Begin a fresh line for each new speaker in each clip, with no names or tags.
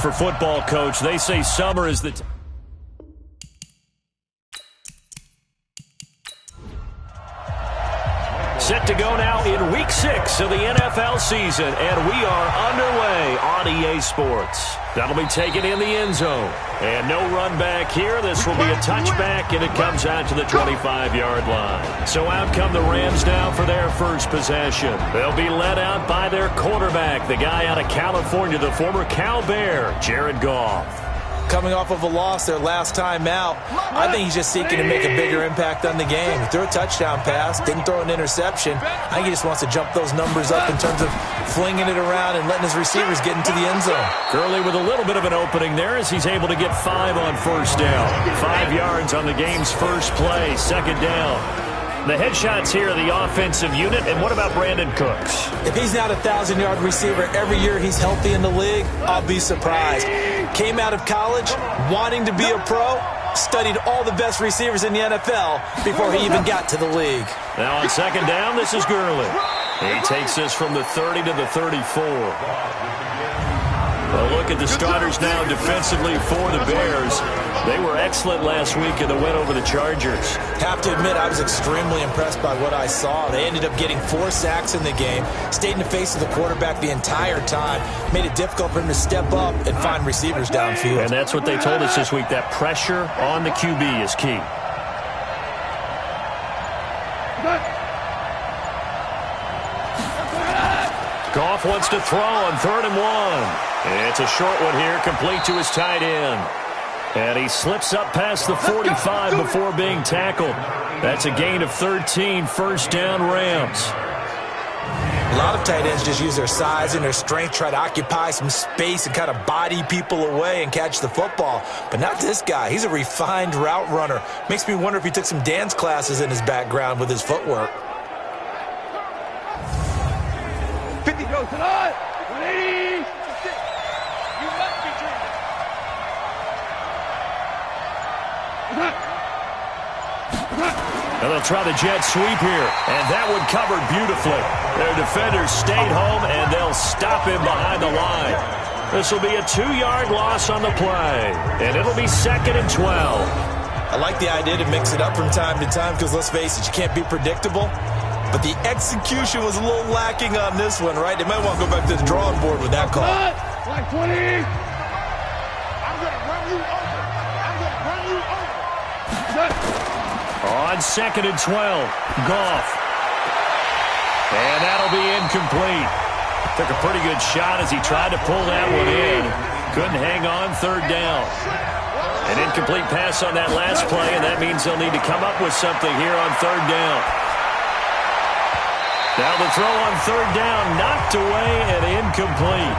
For football coach, they say summer is the set to go now in Week 6 of the NFL season, and we are underway on EA Sports. That'll be taken in the end zone. And no run back here. This will be a touchback, and it comes out to the 25-yard line. So out come the Rams now for their first possession. They'll be led out by their quarterback, the guy out of California, the former Cal Bear, Jared Goff.
Coming off of a loss their last time out, I think he's just seeking to make a bigger impact on the game. He threw a touchdown pass, didn't throw an interception. I think he just wants to jump those numbers up in terms of flinging it around and letting his receivers get into the end zone.
Gurley with a little bit of an opening there as he's able to get 5 on first down. 5 yards on the game's first play, second down. The headshots here, the offensive unit, and what about Brandon Cooks?
If he's not a 1,000-yard receiver every year he's healthy in the league, I'll be surprised. Came out of college wanting to be a pro, studied all the best receivers in the NFL before he even got to the league.
Now on second down, this is Gurley. He takes this from the 30 to the 34. A look at the starters now defensively for the Bears. They were excellent last week in the win over the Chargers.
Have to admit, I was extremely impressed by what I saw. They ended up getting 4 sacks in the game, stayed in the face of the quarterback the entire time, made it difficult for him to step up and find receivers downfield.
And that's what they told us this week, that pressure on the QB is key. Goff wants to throw on 3rd and 1. It's a short one here, complete to his tight end. And he slips up past the 45 before being tackled. That's a gain of 13, first down Rams.
A lot of tight ends just use their size and their strength, try to occupy some space and kind of body people away and catch the football. But not this guy. He's a refined route runner. Makes me wonder if he took some dance classes in his background with his footwork.
50 goes to the 180. You must be dreaming.
And they'll try the jet sweep here, and that one covered beautifully. Their defenders stayed home, and they'll stop him behind the line. This will be a 2-yard loss on the play, and it'll be 2nd and 12.
I like the idea to mix it up from time to time because, let's face it, you can't be predictable. But the execution was a little lacking on this one, right? They might want to go back to the drawing board with that call.
Like 20. I'm going to run you over. I'm going to run you over.
On 2nd and 12, Goff. And that'll be incomplete. Took a pretty good shot as he tried to pull that one in. Couldn't hang on, 3rd down. An incomplete pass on that last play, and that means they'll need to come up with something here on 3rd down. Now the throw on 3rd down, knocked away and incomplete.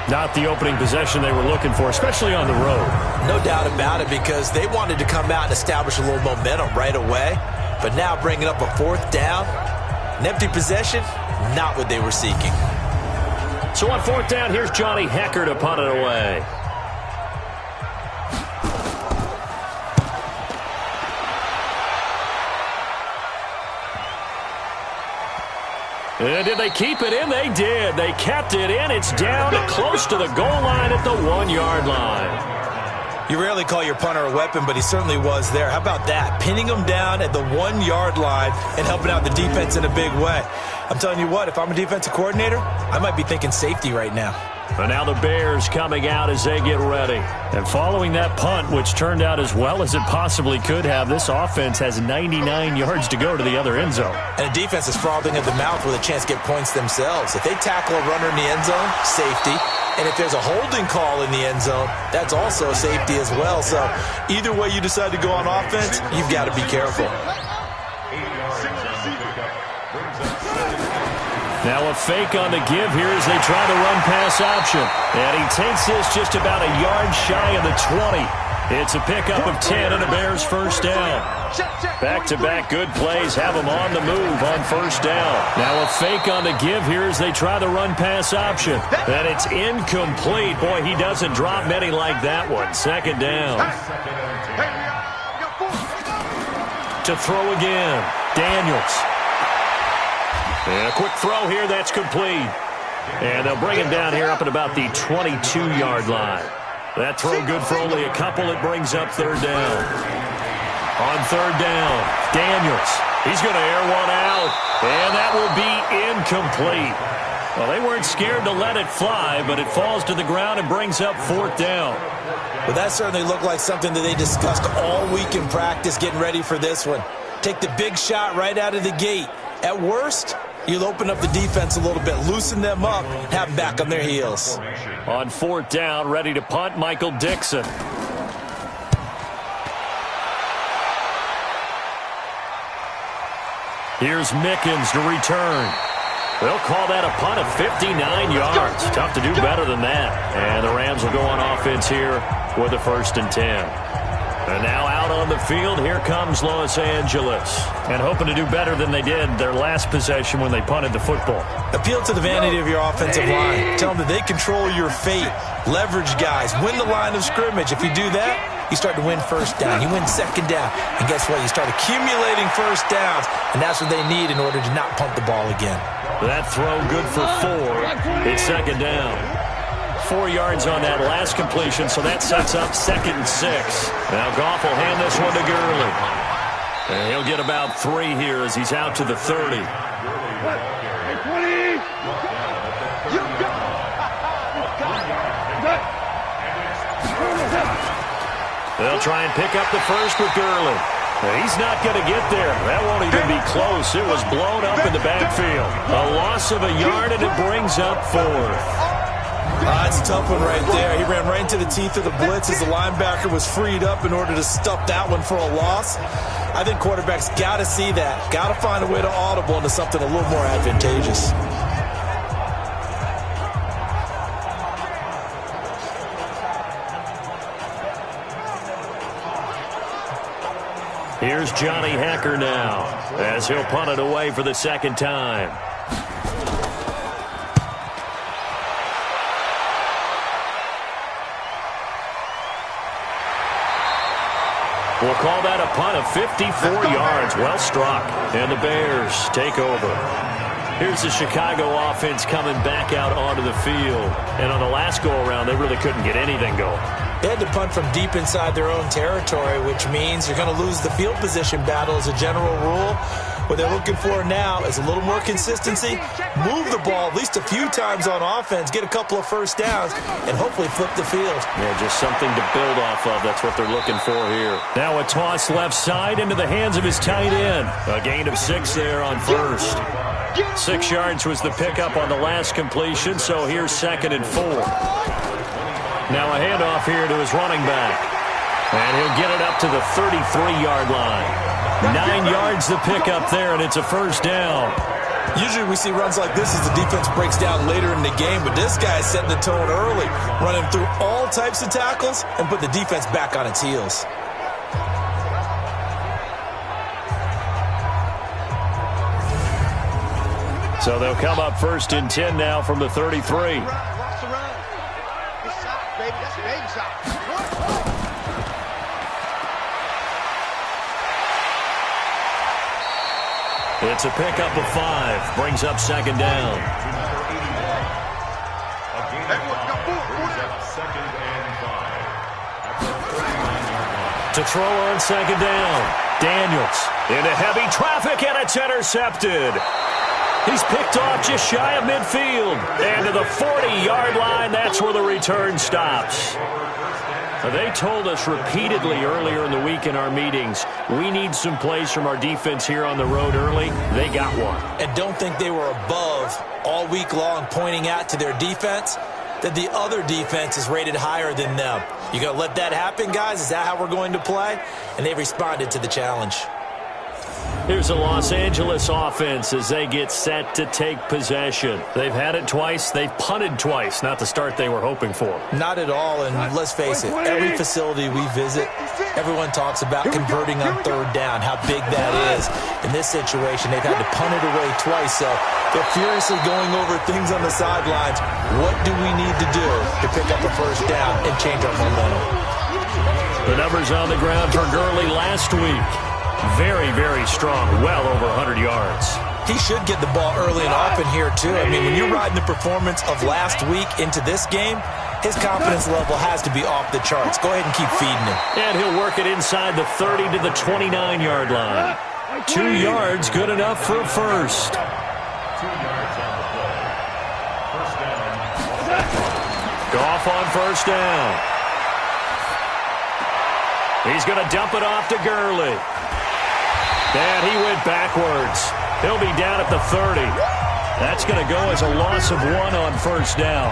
Not the opening possession they were looking for, especially on the road.
No doubt about it, because they wanted to come out and establish a little momentum right away. But now bringing up a 4th down, an empty possession, not what they were seeking.
So on 4th down, here's Johnny Hecker to punt it away. And did they keep it in? They did. They kept it in. It's down close to the goal line at the 1-yard line.
You rarely call your punter a weapon, but he certainly was there. How about that? Pinning him down at the 1-yard line and helping out the defense in a big way. I'm telling you what, if I'm a defensive coordinator, I might be thinking safety right now.
And now the Bears coming out as they get ready. And following that punt, which turned out as well as it possibly could have, this offense has 99 yards to go to the other end zone.
And the defense is frothing at the mouth with a chance to get points themselves. If they tackle a runner in the end zone, safety. And if there's a holding call in the end zone, that's also safety as well. So either way you decide to go on offense, you've got to be careful.
Now a fake on the give here as they try the run-pass option. And he takes this just about a yard shy of the 20. It's a pickup of 10 and a Bears first down. Back-to-back good plays have them on the move on first down. Now a fake on the give here as they try the run-pass option. And it's incomplete. Boy, he doesn't drop many like that one. 2nd down. To throw again, Daniels. And a quick throw here, that's complete. And they'll bring him down here up at about the 22-yard line. That throw good for only a couple. It brings up third down. On third down, Daniels. He's going to air one out, and that will be incomplete. Well, they weren't scared to let it fly, but it falls to the ground and brings up fourth down.
Well, that certainly looked like something that they discussed all week in practice, getting ready for this one. Take the big shot right out of the gate. At worst, you'll open up the defense a little bit, loosen them up, have them back on their heels.
On fourth down, ready to punt, Michael Dixon. Here's Mickens to return. They'll call that a punt of 59 yards. Tough to do better than that. And the Rams will go on offense here with a 1st and 10. And now out on the field, here comes Los Angeles. And hoping to do better than they did their last possession when they punted the football.
Appeal to the vanity of your offensive line. Tell them that they control your fate. Leverage guys. Win the line of scrimmage. If you do that, you start to win first down. You win second down. And guess what? You start accumulating first downs. And that's what they need in order to not punt the ball again.
That throw good for 4. It's second down. 4 yards on that last completion, so that sets up 2nd and 6. Now Goff will hand this one to Gurley. And he'll get about 3 here as he's out to the 30. They'll try and pick up the first with Gurley. He's not going to get there. That won't even be close. It was blown up in the backfield. A loss of a yard, and it brings up 4th.
That's a tough one right there. He ran right into the teeth of the blitz as the linebacker was freed up in order to stuff that one for a loss. I think quarterbacks got to see that. Got to find a way to audible into something a little more advantageous.
Here's Johnny Hecker now as he'll punt it away for the 2nd time. We'll call that a punt of 54 yards. Well struck. And the Bears take over. Here's the Chicago offense coming back out onto the field. And on the last go-around, they really couldn't get anything going.
They had to punt from deep inside their own territory, which means you're going to lose the field position battle as a general rule. What they're looking for now is a little more consistency, move the ball at least a few times on offense, get a couple of first downs, and hopefully flip the field.
Yeah, just something to build off of. That's what they're looking for here. Now a toss left side into the hands of his tight end. A gain of 6 there on first. 6 yards was the pickup on the last completion, so here's 2nd and 4. Now a handoff here to his running back. And he'll get it up to the 33-yard line. 9 yards the pickup there, and it's a first down.
Usually we see runs like this as the defense breaks down later in the game, but this guy's setting the tone early, running through all types of tackles and put the defense back on its heels.
So they'll come up 1st and 10 now from the 33. It's a pickup of 5. Brings up 2nd down. To throw on 2nd down. Daniels into heavy traffic, and it's intercepted. He's picked off just shy of midfield. And to the 40-yard line, that's where the return stops. They told us repeatedly earlier in the week in our meetings, we need some plays from our defense here on the road early. They got one.
And don't think they were above all week long pointing out to their defense that the other defense is rated higher than them. You going to let that happen, guys? Is that how we're going to play? And they responded to the challenge.
Here's the Los Angeles offense as they get set to take possession. They've had it twice. They've punted twice. Not the start they were hoping for.
Not at all, and let's face it, every facility we visit, everyone talks about converting on 3rd down, how big that is. In this situation, they've had to punt it away twice, so they're furiously going over things on the sidelines. What do we need to do to pick up a first down and change our momentum?
The numbers on the ground for Gurley last week. Very, very strong, well over 100 yards.
he should get the ball early and often here, too. I mean, when you're riding the performance of last week into this game, his confidence level has to be off the charts. Go ahead and keep feeding him.
And he'll work it inside the 30 to the 29-yard line. 2 yards, good enough for a first. Goff on first down. He's going to dump it off to Gurley. And he went backwards. He'll be down at the 30. That's going to go as a loss of 1 on first down.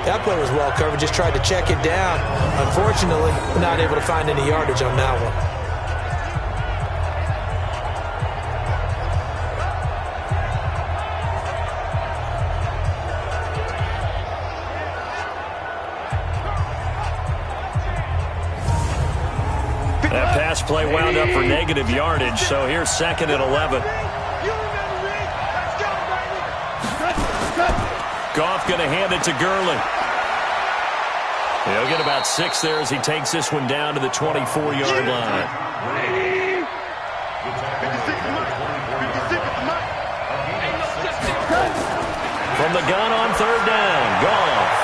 That play was well covered. Just tried to check it down. Unfortunately, not able to find any yardage on that one.
That pass play wound up for negative yardage, so here's 2nd and 11. Goff going to hand it to Gurley. He'll get about 6 there as he takes this one down to the 24-yard line. From the gun on 3rd down, Goff.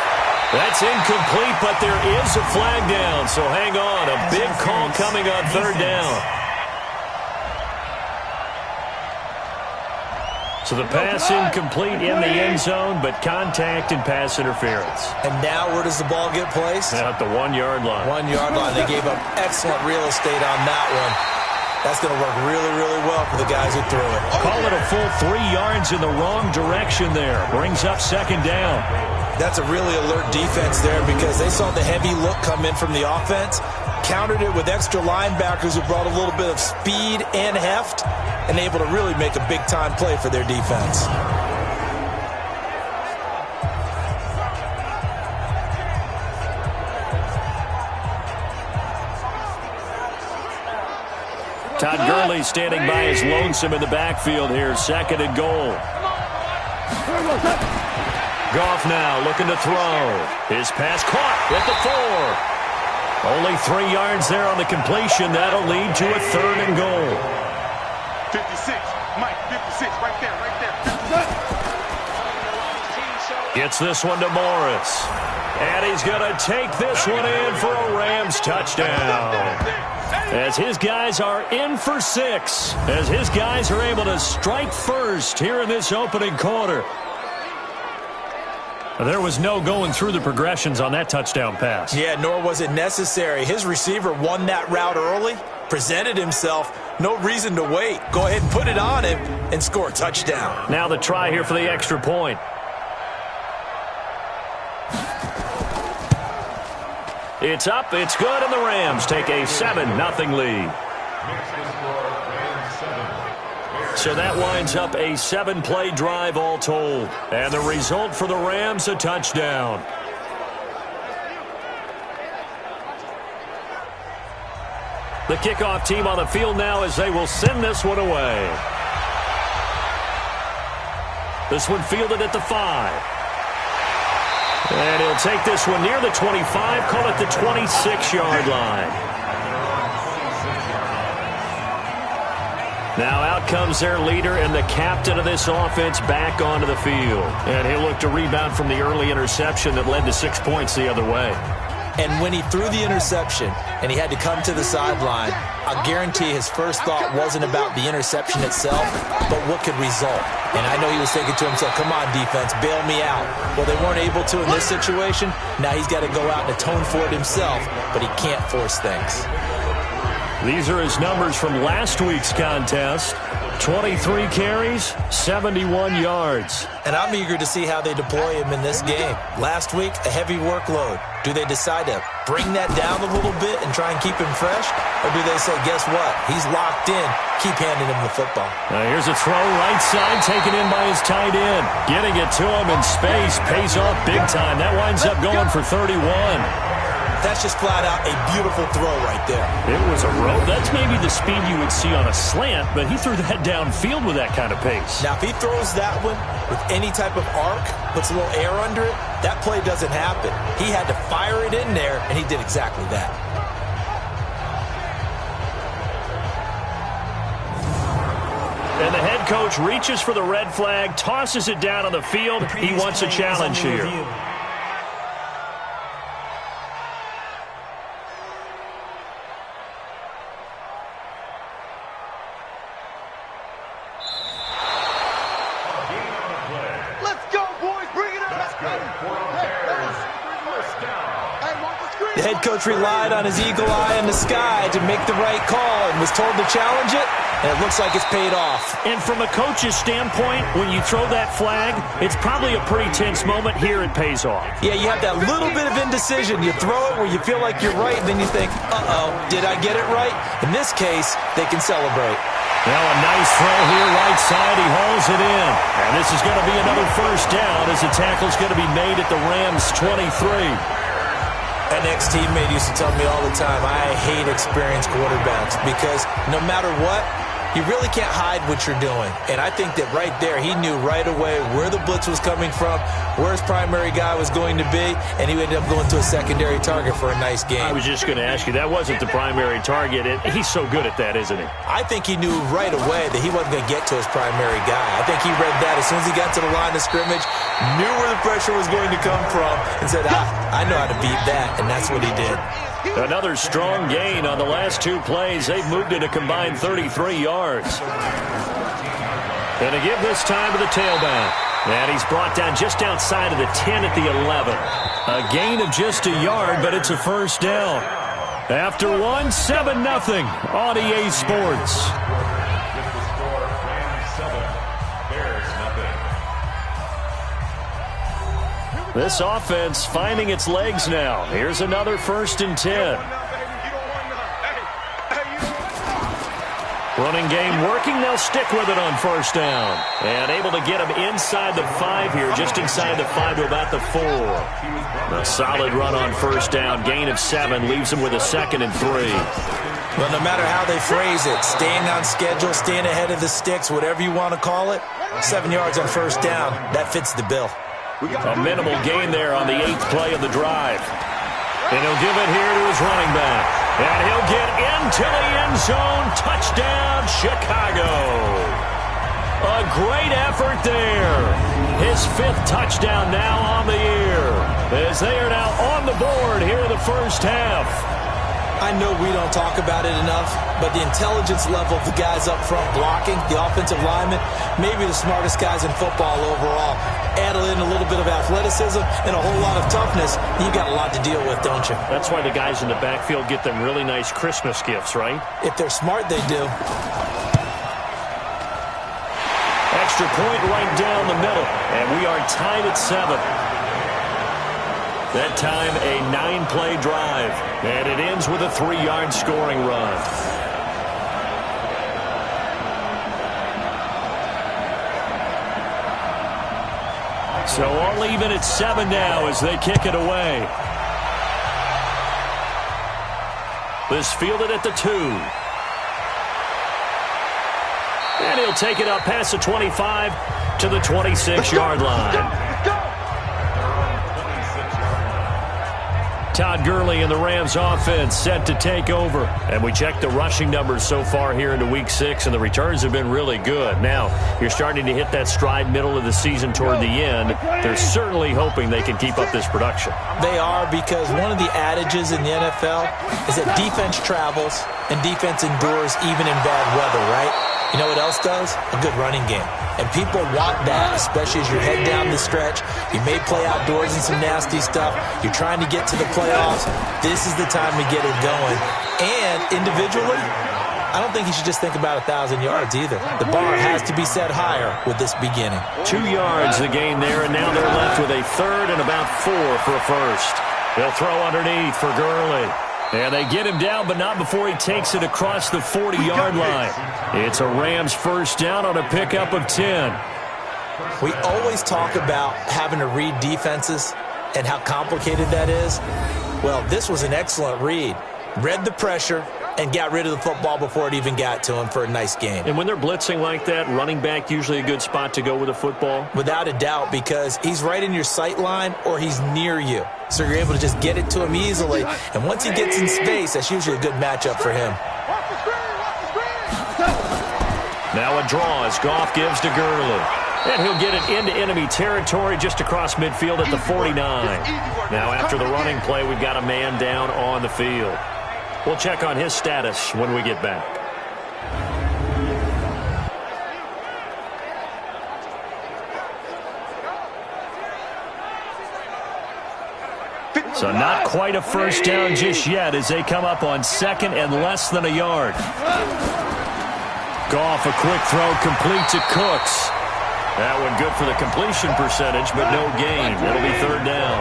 That's incomplete, but there is a flag down, so hang on. A big call coming on 3rd down. So the pass incomplete in the end zone, but contact and pass interference.
And now where does the ball get placed?
At the 1-yard line.
1-yard line. They gave up excellent real estate on that one. That's going to work really, really well for the guys who threw it.
Call it a full 3 yards in the wrong direction there. Brings up 2nd down.
That's a really alert defense there because they saw the heavy look come in from the offense, countered it with extra linebackers who brought a little bit of speed and heft, and able to really make a big-time play for their defense.
Todd Gurley standing by his lonesome in the backfield here. 2nd and goal. Goff now looking to throw. His pass caught at the 4. Only 3 yards there on the completion. That'll lead to a 3rd and goal.
56. Mike, 56. Right there, right there. 56.
Gets this one to Morris. And he's going to take this one in for a Rams touchdown. As his guys are in for 6. As his guys are able to strike first here in this opening quarter. There was no going through the progressions on that touchdown pass.
Yeah, nor was it necessary. His receiver won that route early, presented himself. No reason to wait. Go ahead and put it on him and score a touchdown.
Now the try here for the extra point. It's up, it's good, and the Rams take a 7-0 lead. So that winds up a 7-play drive all told. And the result for the Rams, a touchdown. The kickoff team on the field now as they will send this one away. This one fielded at the 5. And he'll take this one near the 25, call it the 26-yard line. Now out comes their leader and the captain of this offense back onto the field. And he'll look to rebound from the early interception that led to 6 points the other way.
And when he threw the interception and he had to come to the sideline, I'll guarantee his first thought wasn't about the interception itself, but what could result. And I know he was thinking to himself, come on, defense, bail me out. Well, they weren't able to in this situation. Now he's got to go out and atone for it himself, but he can't force things.
These are his numbers from last week's contest. 23 carries, 71 yards.
And I'm eager to see how they deploy him in this game. Last week, a heavy workload. Do they decide to bring that down a little bit and try and keep him fresh? Or do they say, guess what? He's locked in. Keep handing him the football.
Now here's a throw right side taken in by his tight end. Getting it to him in space pays off big time. That winds up going for 31.
That's just flat out a beautiful throw right there.
It was a rope. That's maybe the speed you would see on a slant, but he threw that downfield with that kind of pace.
Now, if he throws that one with any type of arc, puts a little air under it, that play doesn't happen. He had to fire it in there, and he did exactly that.
And the head coach reaches for the red flag, tosses it down on the field. He wants a challenge here.
The head coach relied on his eagle eye in the sky to make the right call and was told to challenge it, and it looks like it's paid off.
And from a coach's standpoint, when you throw that flag, it's probably a pretty tense moment. Here it pays off.
Yeah, you have that little bit of indecision. You throw it where you feel like you're right, and then you think, uh-oh, did I get it right? In this case, they can celebrate.
Now a nice throw here, right side. He hauls it in. And this is going to be another first down as the tackle's going to be made at the Rams' 23.
An ex-teammate used to tell me all the time, I hate experienced quarterbacks because no matter what, you really can't hide what you're doing. And I think that right there, he knew right away where the blitz was coming from, where his primary guy was going to be, and he ended up going to a secondary target for a nice game.
I was just going to ask you, that wasn't the primary target. He's so good at that, isn't he?
I think he knew right away that he wasn't going to get to his primary guy. I think he read that as soon as he got to the line of scrimmage, knew where the pressure was going to come from, and said, I know how to beat that, and that's what he did.
Another strong gain on the last two plays. They've moved it a combined 33 yards. And to give this time to the tailback. And he's brought down just outside of the 10 at the 11. A gain of just a yard, but it's a first down. After one, 7-0 on EA Sports. This offense finding its legs now. Here's another 1st and 10. Running game working. They'll stick with it on first down. And able to get him inside the 5 here, just inside the 5 to about the 4. A solid run on first down. Gain of 7 leaves him with a 2nd and 3.
Well, no matter how they phrase it, staying on schedule, staying ahead of the sticks, whatever you want to call it, 7 yards on first down, that fits the bill.
A minimal gain there on the 8th play of the drive. And he'll give it here to his running back. And he'll get into the end zone. Touchdown, Chicago. A great effort there. His 5th touchdown now on the year. As they are now on the board here in the first half.
I know we don't talk about it enough, but the intelligence level of the guys up front blocking, the offensive linemen, maybe the smartest guys in football overall. Add in a little bit of athleticism and a whole lot of toughness, you've got a lot to deal with, don't you?
That's why the guys in the backfield get them really nice Christmas gifts, right?
If they're smart, they do.
Extra point right down the middle, and we are tied at 7. That time, a 9-play drive, and it ends with a 3-yard scoring run. So all even at 7 now as they kick it away. This fielded at the 2. And he'll take it up past the 25 to the 26-yard line. Todd Gurley and the Rams offense set to take over. And we checked the rushing numbers so far here into Week 6, and the returns have been really good. Now, you're starting to hit that stride middle of the season toward the end. They're certainly hoping they can keep up this production.
They are, because one of the adages in the NFL is that defense travels and defense endures even in bad weather, right? You know what else does? A good running game. And people want that, especially as you head down the stretch. You may play outdoors in some nasty stuff. You're trying to get to the playoffs. This is the time to get it going. And individually, I don't think you should just think about 1,000 yards either. The bar has to be set higher with this beginning.
2 yards the gain there, and now they're left with a 3rd and about 4 for a first. They'll throw underneath for Gurley. And they get him down, but not before he takes it across the 40-yard line. It's a Rams first down on a pickup of 10.
We always talk about having to read defenses and how complicated that is. Well, this was an excellent read. Read the pressure and got rid of the football before it even got to him for a nice game.
And when they're blitzing like that, running back usually a good spot to go with a football?
Without a doubt, because he's right in your sight line or he's near you. So you're able to just get it to him easily. And once he gets in space, that's usually a good matchup for him.
Now a draw as Goff gives to Gurley. And he'll get it into enemy territory just across midfield at the 49. Now after the running play, we've got a man down on the field. We'll check on his status when we get back. So not quite a first down just yet as they come up on second and less than a yard. Goff, a quick throw, complete to Cooks. That one good for the completion percentage, but no gain. It'll be third down.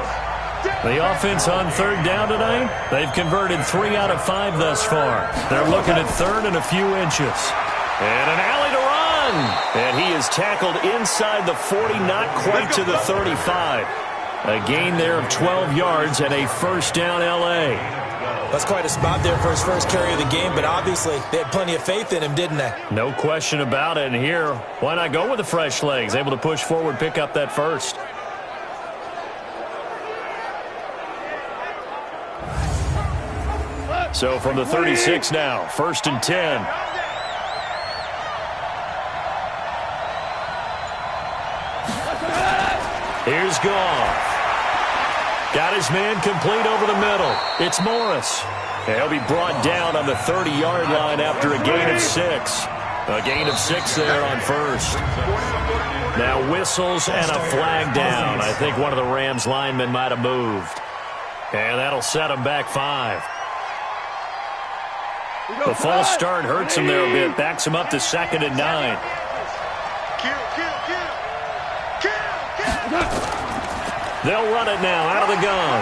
The offense on third down tonight, they've converted 3 out of 5 thus far. They're looking at third and a few inches. And an alley to run. And he is tackled inside the 40, not quite to the 35. A gain there of 12 yards and a first down L.A.
That's quite a spot there for his first carry of the game, but obviously they had plenty of faith in him, didn't they?
No question about it. And here, why not go with the fresh legs? Able to push forward, pick up that first. So from the 36 now, first and 10. Here's Goff. Got his man complete over the middle. It's Morris. He'll be brought down on the 30-yard line after a gain of 6. A gain of 6 there on first. Now whistles and a flag down. I think one of the Rams linemen might have moved. And that'll set him back 5. The false start hurts him there a bit. Backs him up to second and 9. They'll run it now out of the gun.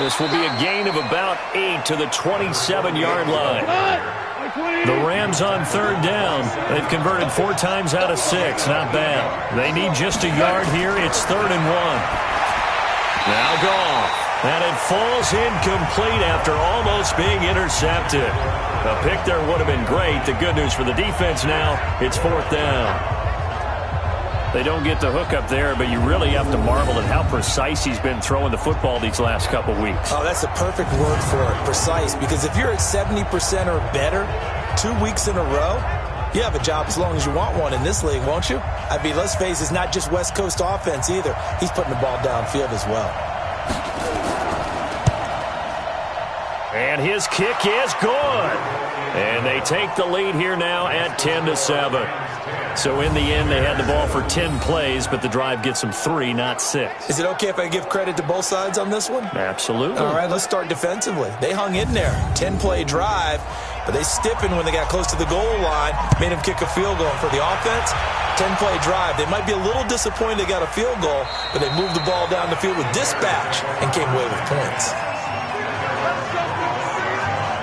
This will be a gain of about 8 to the 27-yard line. The Rams on third down. They've converted 4 times out of 6. Not bad. They need just a yard here. It's third and 1. Now Goff. And it falls incomplete after almost being intercepted. A pick there would have been great. The good news for the defense now, it's fourth down. They don't get the hook up there, but you really have to marvel at how precise he's been throwing the football these last couple weeks.
Oh, that's the perfect word for it, precise. Because if you're at 70% or better 2 weeks in a row, you have a job as long as you want one in this league, won't you? I mean, let's face it, it's not just West Coast offense either. He's putting the ball downfield as well.
And his kick is good. And they take the lead here now at 10-7. So in the end, they had the ball for 10 plays, but the drive gets them 3, not 6.
Is it okay if I give credit to both sides on this one?
Absolutely.
All right, let's start defensively. They hung in there. 10-play drive, but they stiffened when they got close to the goal line, made him kick a field goal. For the offense, 10-play drive. They might be a little disappointed they got a field goal, but they moved the ball down the field with dispatch and came away with points.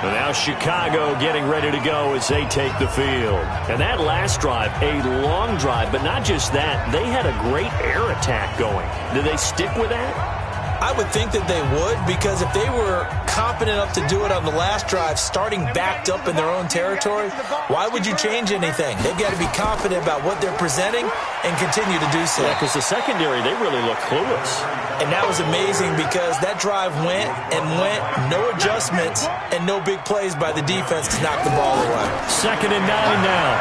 And now Chicago getting ready to go as they take the field. And that last drive, a long drive, but not just that. They had a great air attack going. Did they stick with that?
I would think that they would, because if they were confident enough to do it on the last drive, starting backed up in their own territory, why would you change anything? They've got to be confident about what they're presenting and continue to do so.
Yeah, because the secondary, they really look clueless.
And that was amazing because that drive went and went, no adjustments and no big plays by the defense to knock the ball away.
Second and 9 now.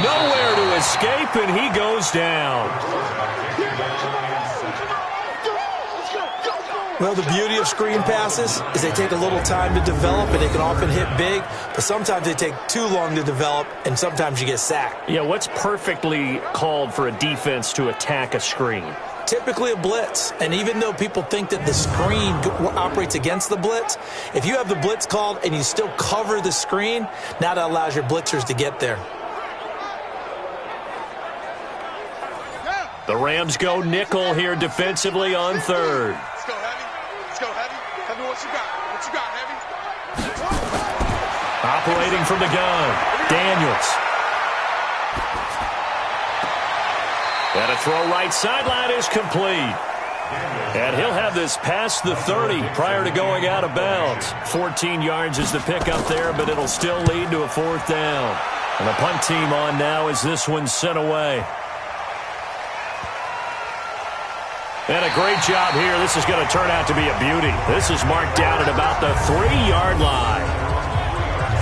Nowhere to escape, and he goes down.
Well, the beauty of screen passes is they take a little time to develop, and they can often hit big, but sometimes they take too long to develop, and sometimes you get sacked.
Yeah, what's perfectly called for a defense to attack a screen?
Typically a blitz, and even though people think that the screen operates against the blitz, if you have the blitz called and you still cover the screen, now that allows your blitzers to get there.
The Rams go nickel here defensively on third.
Let's go, Heavy. Let's go, Heavy. Tell me what you got. What you got, Heavy?
Operating from the gun, Daniels. And a throw right sideline is complete. And he'll have this past the 30 prior to going out of bounds. 14 yards is the pickup there, but it'll still lead to a fourth down. And the punt team on now as this one's sent away. And a great job here. This is going to turn out to be a beauty. This is marked down at about the 3-yard line.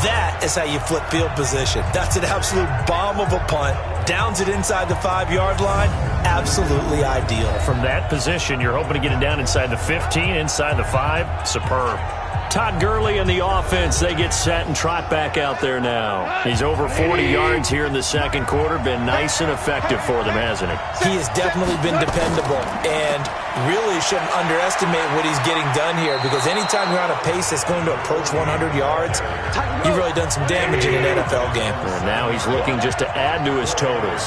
That That is how you flip field position. That's an absolute bomb of a punt. Downs it inside the 5-yard line. Absolutely ideal.
From that position, you're hoping to get it down inside the 15, inside the 5. Superb. Todd Gurley and the offense, they get set and trot back out there now. He's over 40 yards here in the second quarter. Been nice and effective for them, hasn't he?
He has definitely been dependable and really shouldn't underestimate what he's getting done here, because anytime you're on a pace that's going to approach 100 yards, you've really done some damage in an NFL game.
And now he's looking just to add to his totals.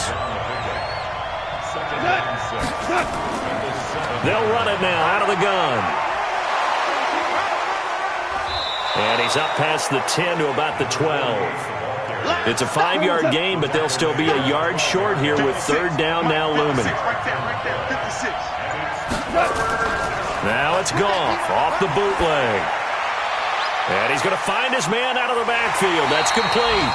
They'll run it now out of the gun. And he's up past the 10 to about the 12. It's a 5-yard gain, but they'll still be a yard short here with third down now looming. Now it's Goff off the bootleg. And he's going to find his man out of the backfield. That's complete.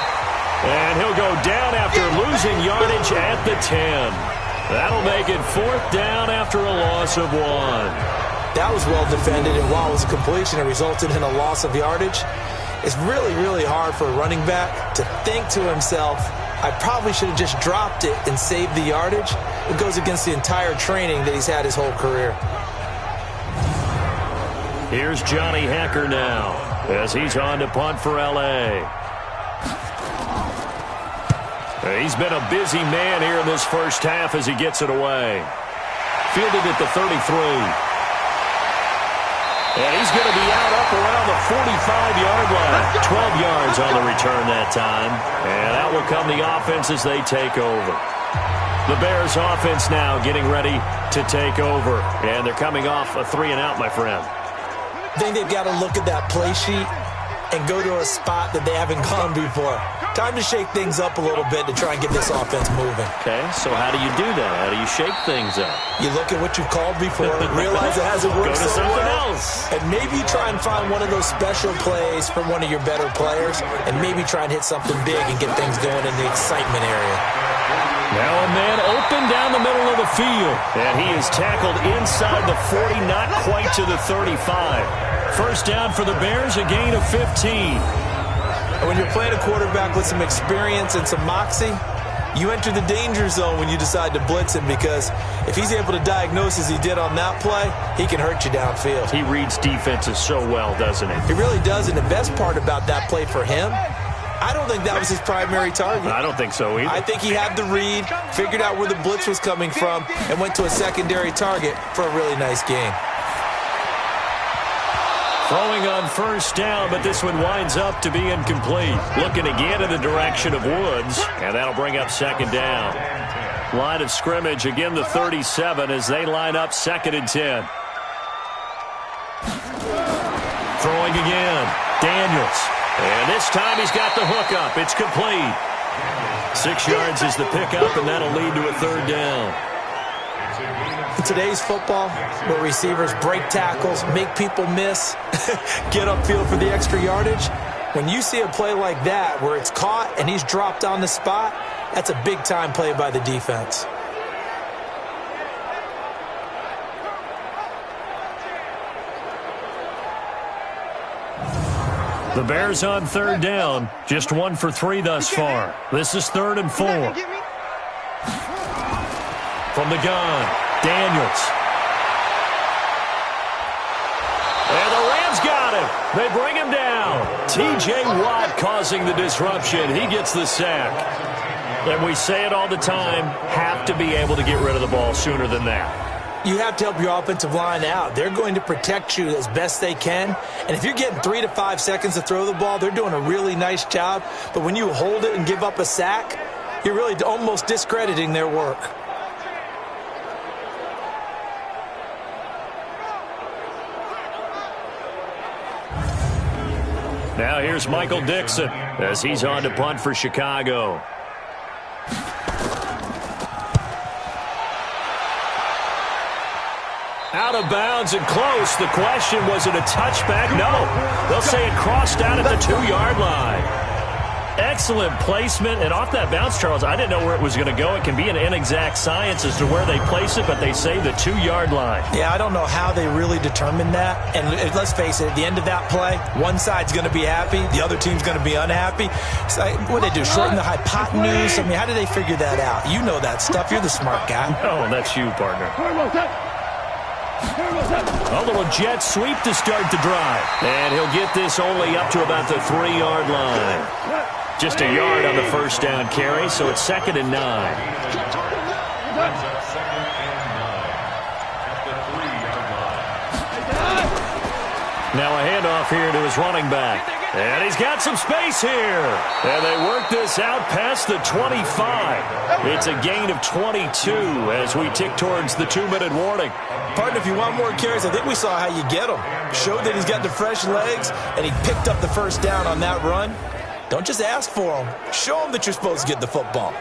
And he'll go down after losing yardage at the 10. That'll make it fourth down after a loss of 1.
That was well defended, and while it was a completion, it resulted in a loss of yardage. It's really, really hard for a running back to think to himself, I probably should have just dropped it and saved the yardage. It goes against the entire training that he's had his whole career.
Here's Johnny Hecker now as he's on to punt for L.A. He's been a busy man here in this first half as he gets it away. Fielded at the 33. And he's going to be out up around the 45-yard line. 12 yards on the return that time. And out will come the offense as they take over. The Bears offense now getting ready to take over. And they're coming off a 3-and-out, my friend.
I think they've got to look at that play sheet and go to a spot that they haven't gone before. Time to shake things up a little bit to try and get this offense moving.
Okay, so how do you do that? How do you shake things up?
You look at what you've called before, realize it hasn't worked
so
well,
else.
and maybe try and find one of those special plays from one of your better players, and maybe try and hit something big and get things going in the excitement area.
Now a man open down the middle of the field, and he is tackled inside the 40, not quite to the 35. First down for the Bears, a gain of 15.
When you're playing a quarterback with some experience and some moxie, you enter the danger zone when you decide to blitz him, because if he's able to diagnose as he did on that play, he can hurt you downfield.
He reads defenses so well, doesn't he?
He really does, and the best part about that play for him, I don't think that was his primary target.
I don't think so either.
I think he had the read, figured out where the blitz was coming from, and went to a secondary target for a really nice gain.
Throwing on first down, but this one winds up to be incomplete. Looking again in the direction of Woods, and that'll bring up second down. Line of scrimmage, again the 37 as they line up 2nd and 10. Throwing again, Daniels. And this time he's got the hook up. It's complete. 6 yards is the pickup, and that'll lead to a third down.
In today's football, where receivers break tackles, make people miss, get upfield for the extra yardage, when you see a play like that where it's caught and he's dropped on the spot, that's a big-time play by the defense.
The Bears on third down, just 1 for 3 thus far. This is 3rd and 4. From the gun, Daniels. And the Rams got him. They bring him down. T.J. Watt causing the disruption. He gets the sack. And we say it all the time, have to be able to get rid of the ball sooner than that.
You have to help your offensive line out. They're going to protect you as best they can. And if you're getting 3 to 5 seconds to throw the ball, they're doing a really nice job. But when you hold it and give up a sack, you're really almost discrediting their work.
Now here's Michael Dixon as he's on to punt for Chicago. Out of bounds and close. The question, was it a touchback? No. They'll say it crossed out at the 2-yard line. Excellent placement, and off that bounce, Charles, I didn't know where it was going to go. It can be an inexact science as to where they place it, but they say the 2-yard line.
Yeah, I don't know how they really determined that. And let's face it, at the end of that play, one side's going to be happy, the other team's going to be unhappy. It's like, what did they do, shorten the hypotenuse? I mean, how did they figure that out? You know that stuff. You're the smart guy.
Oh, that's you, partner. A little jet sweep to start the drive. And he'll get this only up to about the 3-yard line. Just a yard on the first down carry, so it's 2nd and 9. Now a handoff here to his running back. And he's got some space here. And they work this out past the 25. It's a gain of 22 as we tick towards the 2-minute warning.
Partner, if you want more carries, I think we saw how you get him. Showed that he's got the fresh legs, and he picked up the first down on that run. Don't just ask for him. Show him that you're supposed to get the football.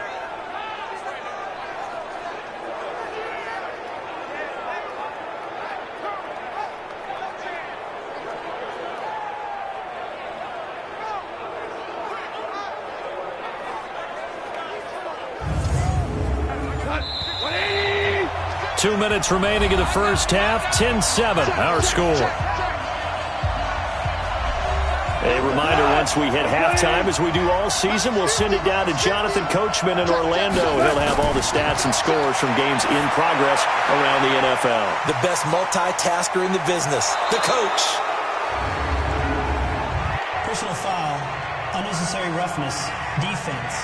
Two minutes remaining in the first half. 10-7, our score. A reminder, once we hit halftime, as we do all season, we'll send it down to Jonathan Coachman in Orlando. He'll have all the stats and scores from games in progress around the NFL.
The best multitasker in the business, the coach.
Personal foul, unnecessary roughness, defense.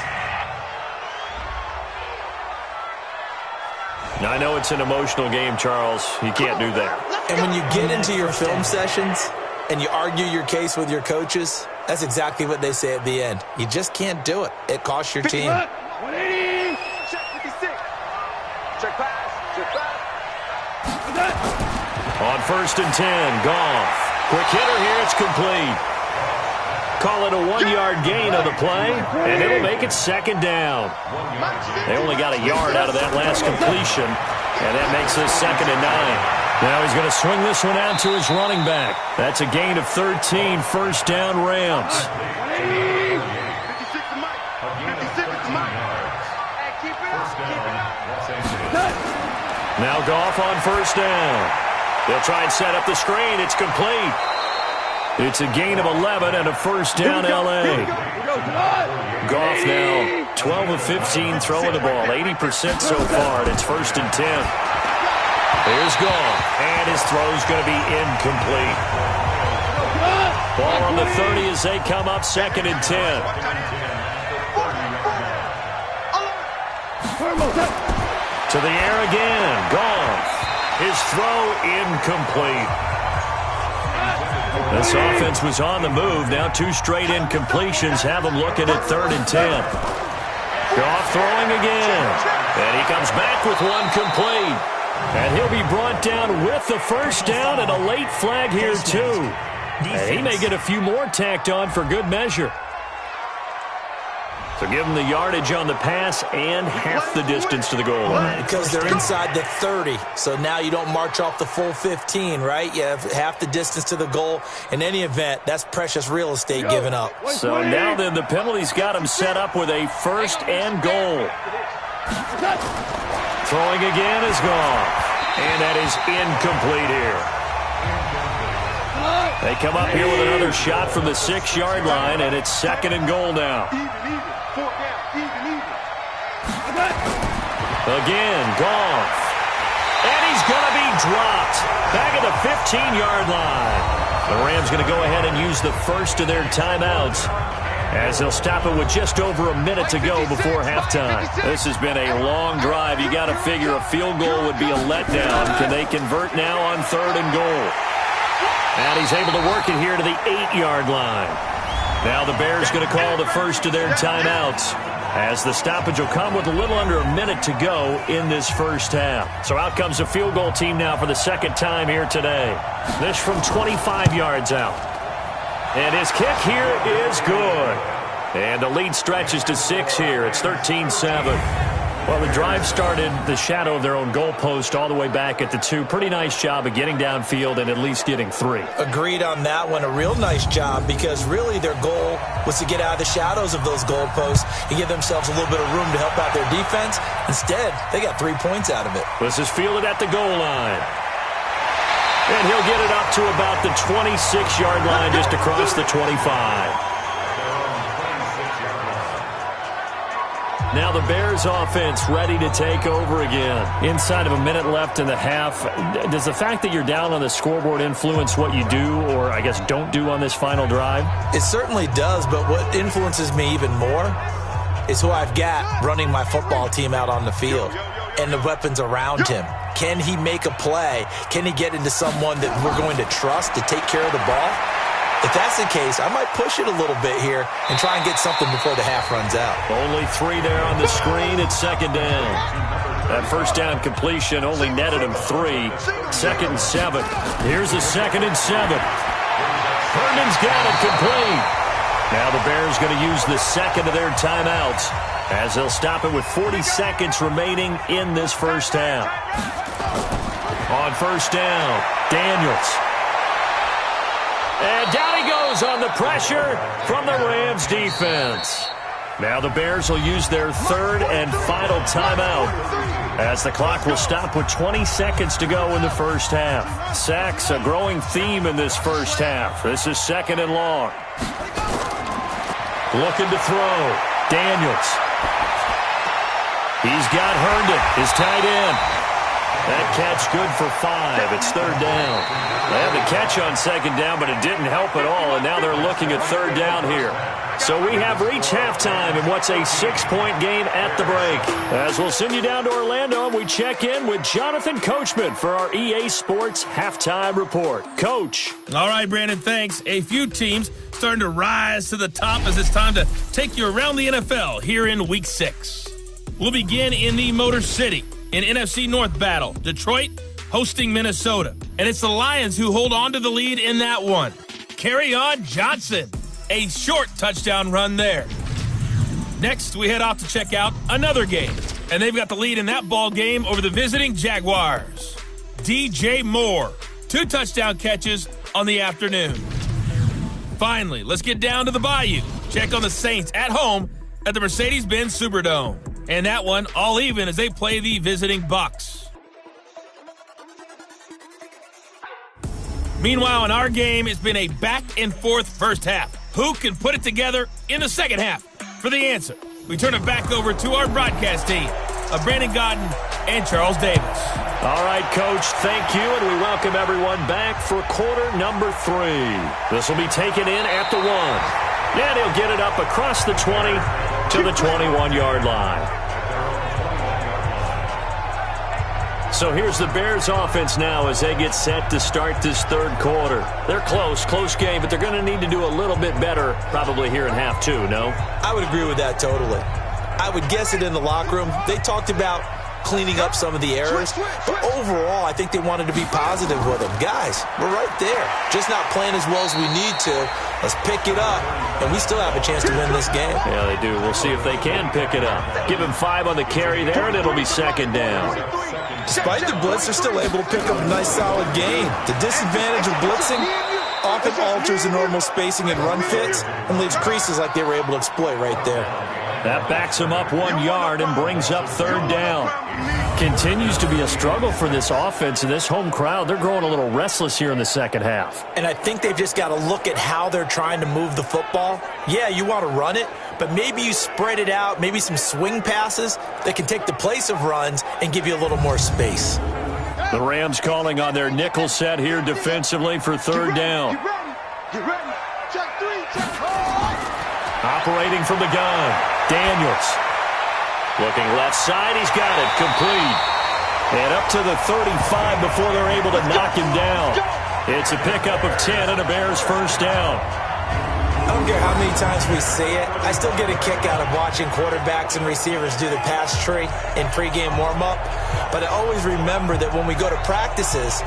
Now, I know it's an emotional game, Charles. You can't do that.
And when you get into your film sessions and you argue your case with your coaches, that's exactly what they say at the end. You just can't do it. It costs your team.
180. Check 56. Check pass. Check pass.
On 1st and 10, Goff. Quick hitter here. It's complete. Call it a 1-yard gain on the play, and it'll make it 2nd down. They only got a yard out of that last completion, and that makes this 2nd and 9. Now he's going to swing this one out to his running back. That's a gain of 13, first down Rams. Now Goff on 1st down. They'll try and set up the screen. It's complete. It's a gain of 11 and a first down L.A. Goff now 12 of 15 throwing the ball, 80% so far, and it's 1st and 10. Here's Goff, and his throw's going to be incomplete. Ball on the 30 as they come up 2nd and 10. To the air again, Goff. His throw incomplete. This offense was on the move. Now 2 straight incompletions have them looking at 3rd and 10. Goff throwing again. And he comes back with one complete. And he'll be brought down with the first down and a late flag here too. And he may get a few more tacked on for good measure. So give them the yardage on the pass and half the distance to the goal line.
Because they're inside the 30, so now you don't march off the full 15, right? You have half the distance to the goal. In any event, that's precious real estate given up.
So now then the penalty's got him set up with a 1st and goal. Throwing again is gone. And that is incomplete here. They come up here with another shot from the 6-yard line, and it's 2nd and goal now. Again, Goff. And he's going to be dropped. Back at the 15-yard line. The Rams going to go ahead and use the first of their timeouts as they'll stop it with just over a minute to go before halftime. This has been a long drive. You got to figure a field goal would be a letdown. Can they convert now on 3rd and goal? And he's able to work it here to the 8-yard line. Now the Bears going to call the first of their timeouts, as the stoppage will come with a little under a minute to go in this first half. So out comes the field goal team now for the 2nd time here today. This from 25 yards out. And his kick here is good. And the lead stretches to 6 here. It's 13-7. Well, the drive started the shadow of their own goalpost all the way back at the 2. Pretty nice job of getting downfield and at least getting 3.
Agreed on that one. A real nice job because really their goal was to get out of the shadows of those goalposts and give themselves a little bit of room to help out their defense. Instead, they got 3 points out of it.
This is fielded at the goal line. And he'll get it up to about the 26-yard line, just across the 25. Now the Bears offense ready to take over again. Inside of a minute left in the half, does the fact that you're down on the scoreboard influence what you do, or I guess don't do on this final drive?
It certainly does, but what influences me even more is who I've got running my football team out on the field and the weapons around him. Can he make a play? Can he get into someone that we're going to trust to take care of the ball? If that's the case, I might push it a little bit here and try and get something before the half runs out.
Only 3 there on the screen at second down. That first down completion only netted him 3. 2nd and 7. Here's a 2nd and 7. Herndon's got it complete. Now the Bears going to use the second of their timeouts as they'll stop it with 40 seconds remaining in this first half. On first down, Daniels. And down he goes on the pressure from the Rams defense. Now the Bears will use their 3rd and final timeout as the clock will stop with 20 seconds to go in the first half. Sacks, a growing theme in this first half. This is 2nd and long. Looking to throw. Daniels. He's got Herndon, his tight end. That catch good for 5. It's 3rd down. They had the catch on 2nd down, but it didn't help at all, and now they're looking at 3rd down here. So we have reached halftime in what's a 6-point game at the break. As we'll send you down to Orlando, and we check in with Jonathan Coachman for our EA Sports Halftime Report. Coach.
All right, Brandon, thanks. A few teams starting to rise to the top as it's time to take you around the NFL here in Week 6. We'll begin in the Motor City. In NFC North battle, Detroit hosting Minnesota. And it's the Lions who hold on to the lead in that one. Kerryon Johnson, a short touchdown run there. Next, we head off to check out another game. And they've got the lead in that ball game over the visiting Jaguars. DJ Moore, 2 touchdown catches on the afternoon. Finally, let's get down to the Bayou. Check on the Saints at home at the Mercedes-Benz Superdome. And that one all even as they play the visiting Bucs. Meanwhile, in our game, it's been a back-and-forth first half. Who can put it together in the second half? For the answer, we turn it back over to our broadcast team of Brandon Godden and Charles Davis.
All right, Coach, thank you, and we welcome everyone back for quarter number 3. This will be taken in at the 1. And he'll get it up across the 20 to the 21-yard line. So here's the Bears offense now as they get set to start this 3rd quarter. They're close game, but they're going to need to do a little bit better probably here in half 2, no?
I would agree with that totally. I would guess it in the locker room. They talked about cleaning up some of the errors, but overall, I think they wanted to be positive with them. Guys, we're right there. Just not playing as well as we need to. Let's pick it up, and we still have a chance to win this game.
Yeah, they do. We'll see if they can pick it up. Give him 5 on the carry there, and it'll be 2nd down.
Despite the blitz, they're still able to pick up a nice, solid gain. The disadvantage of blitzing often alters the normal spacing and run fits and leaves creases like they were able to exploit right there.
That backs him up 1 yard and brings up 3rd down. Continues to be a struggle for this offense and this home crowd. They're growing a little restless here in the second half.
And I think they've just got to look at how they're trying to move the football. Yeah, you want to run it, but maybe you spread it out, maybe some swing passes that can take the place of runs and give you a little more space.
The Rams calling on their nickel set here defensively for 3rd down.
Get ready. Check 3, check 4.
Operating from the gun, Daniels. Looking left side, he's got it, complete. And up to the 35 before they're able to knock him down. It's a pickup of 10 and a Bears first down.
I don't care how many times we see it. I still get a kick out of watching quarterbacks and receivers do the pass tree in pregame warm-up. But I always remember that when we go to practices,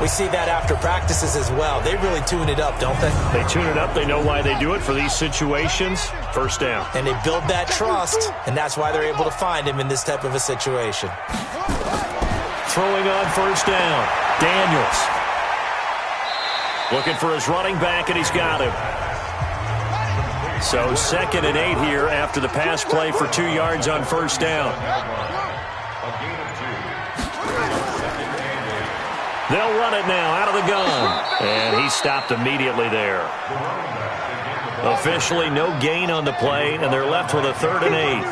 We see that after practices as well. They really tune it up, don't they?
They tune it up. They know why they do it for these situations. First down.
And they build that trust, and that's why they're able to find him in this type of a situation.
Throwing on first down. Daniels. Looking for his running back, and he's got him. So 2nd and 8 here after the pass play for 2 yards on first down. They'll run it now out of the gun. And he stopped immediately there. Officially no gain on the play, and they're left with a 3rd and 8.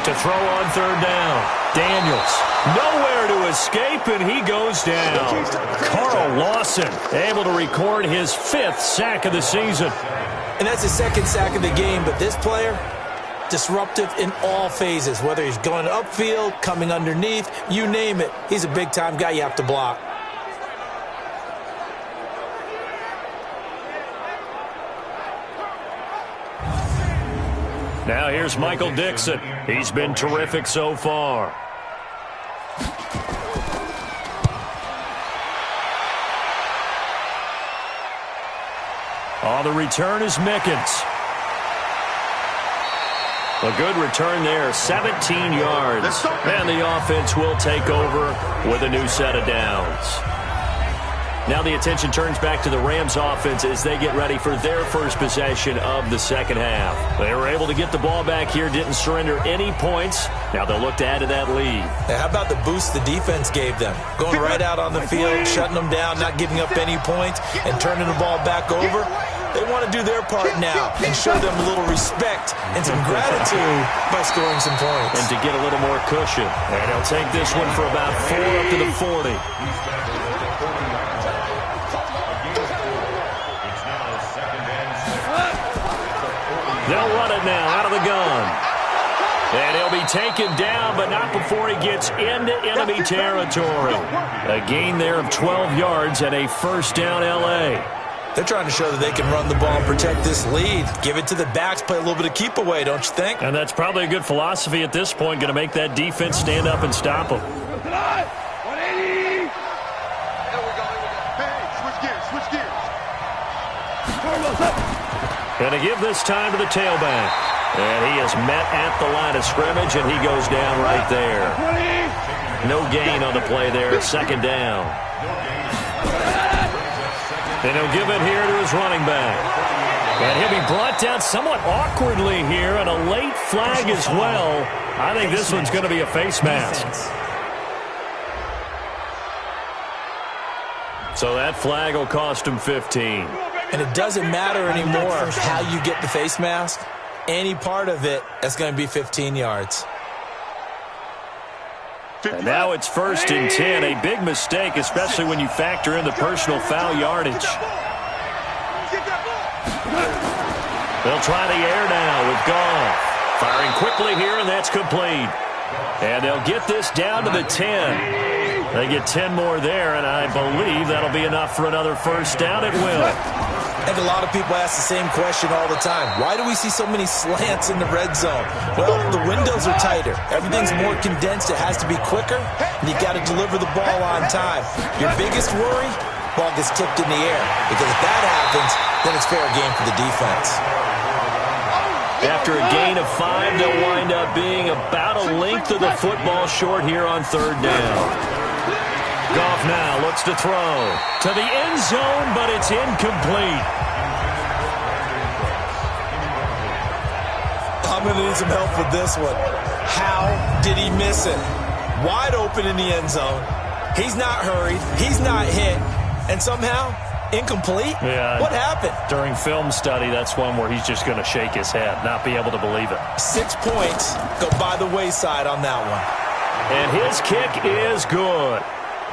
To throw on 3rd down. Daniels. Nowhere to escape, and he goes down. Carl Lawson able to record his 5th sack of the season.
And that's his 2nd sack of the game, but this player, disruptive in all phases, whether he's going upfield, coming underneath, you name it. He's a big-time guy you have to block.
Now here's Michael Dixon. He's been terrific so far. On the return is Mickens. A good return there, 17 yards. And the offense will take over with a new set of downs. Now the attention turns back to the Rams offense as they get ready for their first possession of the second half. They were able to get the ball back here, didn't surrender any points. Now they'll look to add to that lead.
Now, how about the boost the defense gave them? Going right out on the field, shutting them down, not giving up any points, and turning the ball back over. They want to do their part now and show them a little respect and some gratitude by scoring some points.
And to get a little more cushion. And he'll take this one for about 4 up to the 40. They'll run it now out of the gun. And he'll be taken down, but not before he gets into enemy territory. A gain there of 12 yards and a first down L.A.
They're trying to show that they can run the ball and protect this lead. Give it to the backs, play a little bit of keep away, don't you think?
And that's probably a good philosophy at this point, going to make that defense stand up and stop them.
180. Hey, switch gears.
Going to give this time to the tailback. And he is met at the line of scrimmage, and he goes down right there. No gain on the play there, 2nd down. And he'll give it here to his running back. And he'll be brought down somewhat awkwardly here, and a late flag as well. I think this one's going to be a face mask. So that flag will cost him 15.
And it doesn't matter anymore how you get the face mask. Any part of it, that's going to be 15 yards.
And now it's 1st and 10. A big mistake, especially when you factor in the personal foul yardage. They'll try the air now with Goff. Firing quickly here, and that's complete. And they'll get this down to the 10. They get 10 more there, and I believe that'll be enough for another first down. It will.
And a lot of people ask the same question all the time. Why do we see so many slants in the red zone? Well, the windows are tighter. Everything's more condensed. It has to be quicker, and you've got to deliver the ball on time. Your biggest worry, ball gets tipped in the air. Because if that happens, then it's fair game for the defense.
After a gain of 5, they'll wind up being about a length of the football short here on 3rd down. Goff now looks to throw to the end zone, but it's incomplete.
I'm going to need some help with this one. How did he miss it? Wide open in the end zone. He's not hurried. He's not hit. And somehow, incomplete?
Yeah.
What happened?
During film study, that's one where he's just going to shake his head, not be able to believe it.
6 points go by the wayside on that one.
And his kick is good.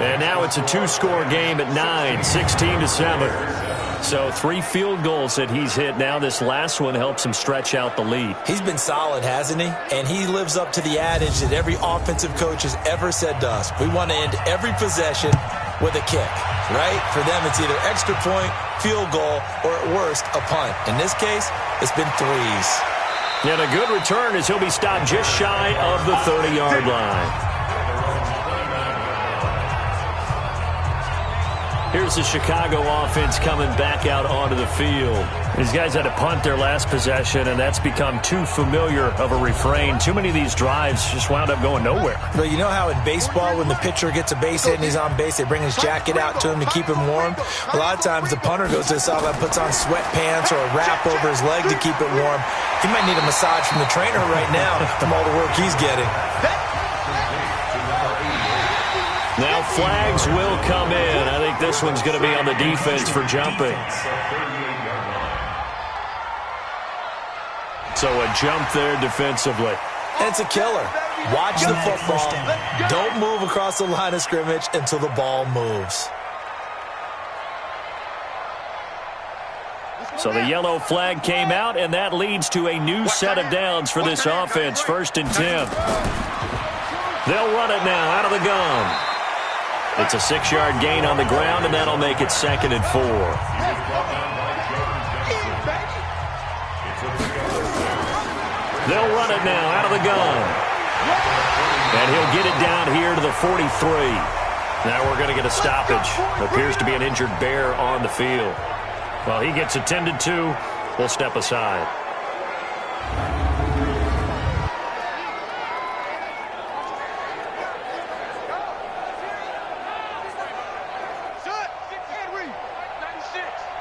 And now it's a 2-score game at 9, 16-7. So 3 field goals that he's hit now. This last one helps him stretch out the lead.
He's been solid, hasn't he? And he lives up to the adage that every offensive coach has ever said to us. We want to end every possession with a kick, right? For them, it's either extra point, field goal, or at worst, a punt. In this case, it's been 3s.
And a good return as he'll be stopped just shy of the 30-yard line. Here's the Chicago offense coming back out onto the field. These guys had to punt their last possession, and that's become too familiar of a refrain. Too many of these drives just wound up going nowhere.
Well, you know how in baseball, when the pitcher gets a base hit and he's on base, they bring his jacket out to him to keep him warm? A lot of times the punter goes to the sideline, puts on sweatpants or a wrap over his leg to keep it warm. He might need a massage from the trainer right now from all the work he's getting.
Now flags will come in. I think this one's going to be on the defense for jumping. So a jump there defensively.
And it's a killer. Watch the football. Don't move across the line of scrimmage until the ball moves.
So the yellow flag came out, and that leads to a new set of downs for this offense. 1st and 10. They'll run it now out of the gun. It's a 6-yard gain on the ground, and that'll make it 2nd and 4. They'll run it now out of the gun. And he'll get it down here to the 43. Now we're going to get a stoppage. Appears to be an injured Bear on the field. Well, he gets attended to. We'll step aside.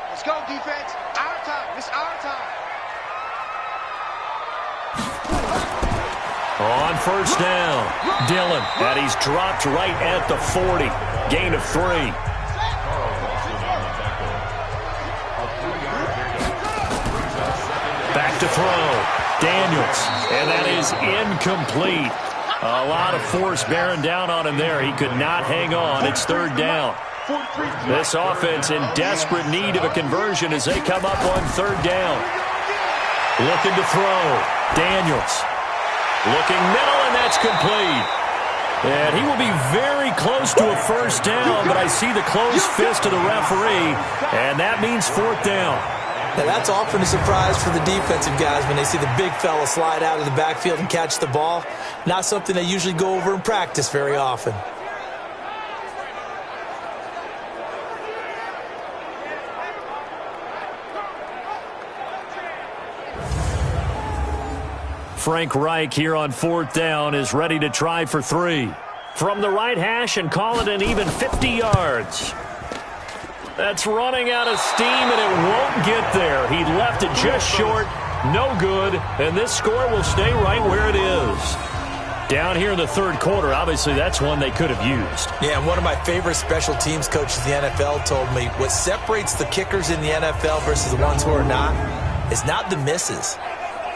Let's go, defense. Our time. It's our time.
On 1st down, Dillon. And he's dropped right at the 40. Gain of 3. Back to throw. Daniels. And that is incomplete. A lot of force bearing down on him there. He could not hang on. It's 3rd down. This offense in desperate need of a conversion as they come up on 3rd down. Looking to throw. Daniels. Looking middle, and that's complete. And he will be very close to a 1st down, but I see the closed fist of the referee, and that means 4th down.
Now that's often a surprise for the defensive guys when they see the big fella slide out of the backfield and catch the ball. Not something they usually go over in practice very often.
Frank Reich here on 4th down is ready to try for 3. From the right hash and call it an even 50 yards. That's running out of steam, and it won't get there. He left it just short. No good. And this score will stay right where it is. Down here in the 3rd quarter, obviously that's one they could have used.
Yeah, and one of my favorite special teams coaches in the NFL told me what separates the kickers in the NFL versus the ones who are not is not the misses.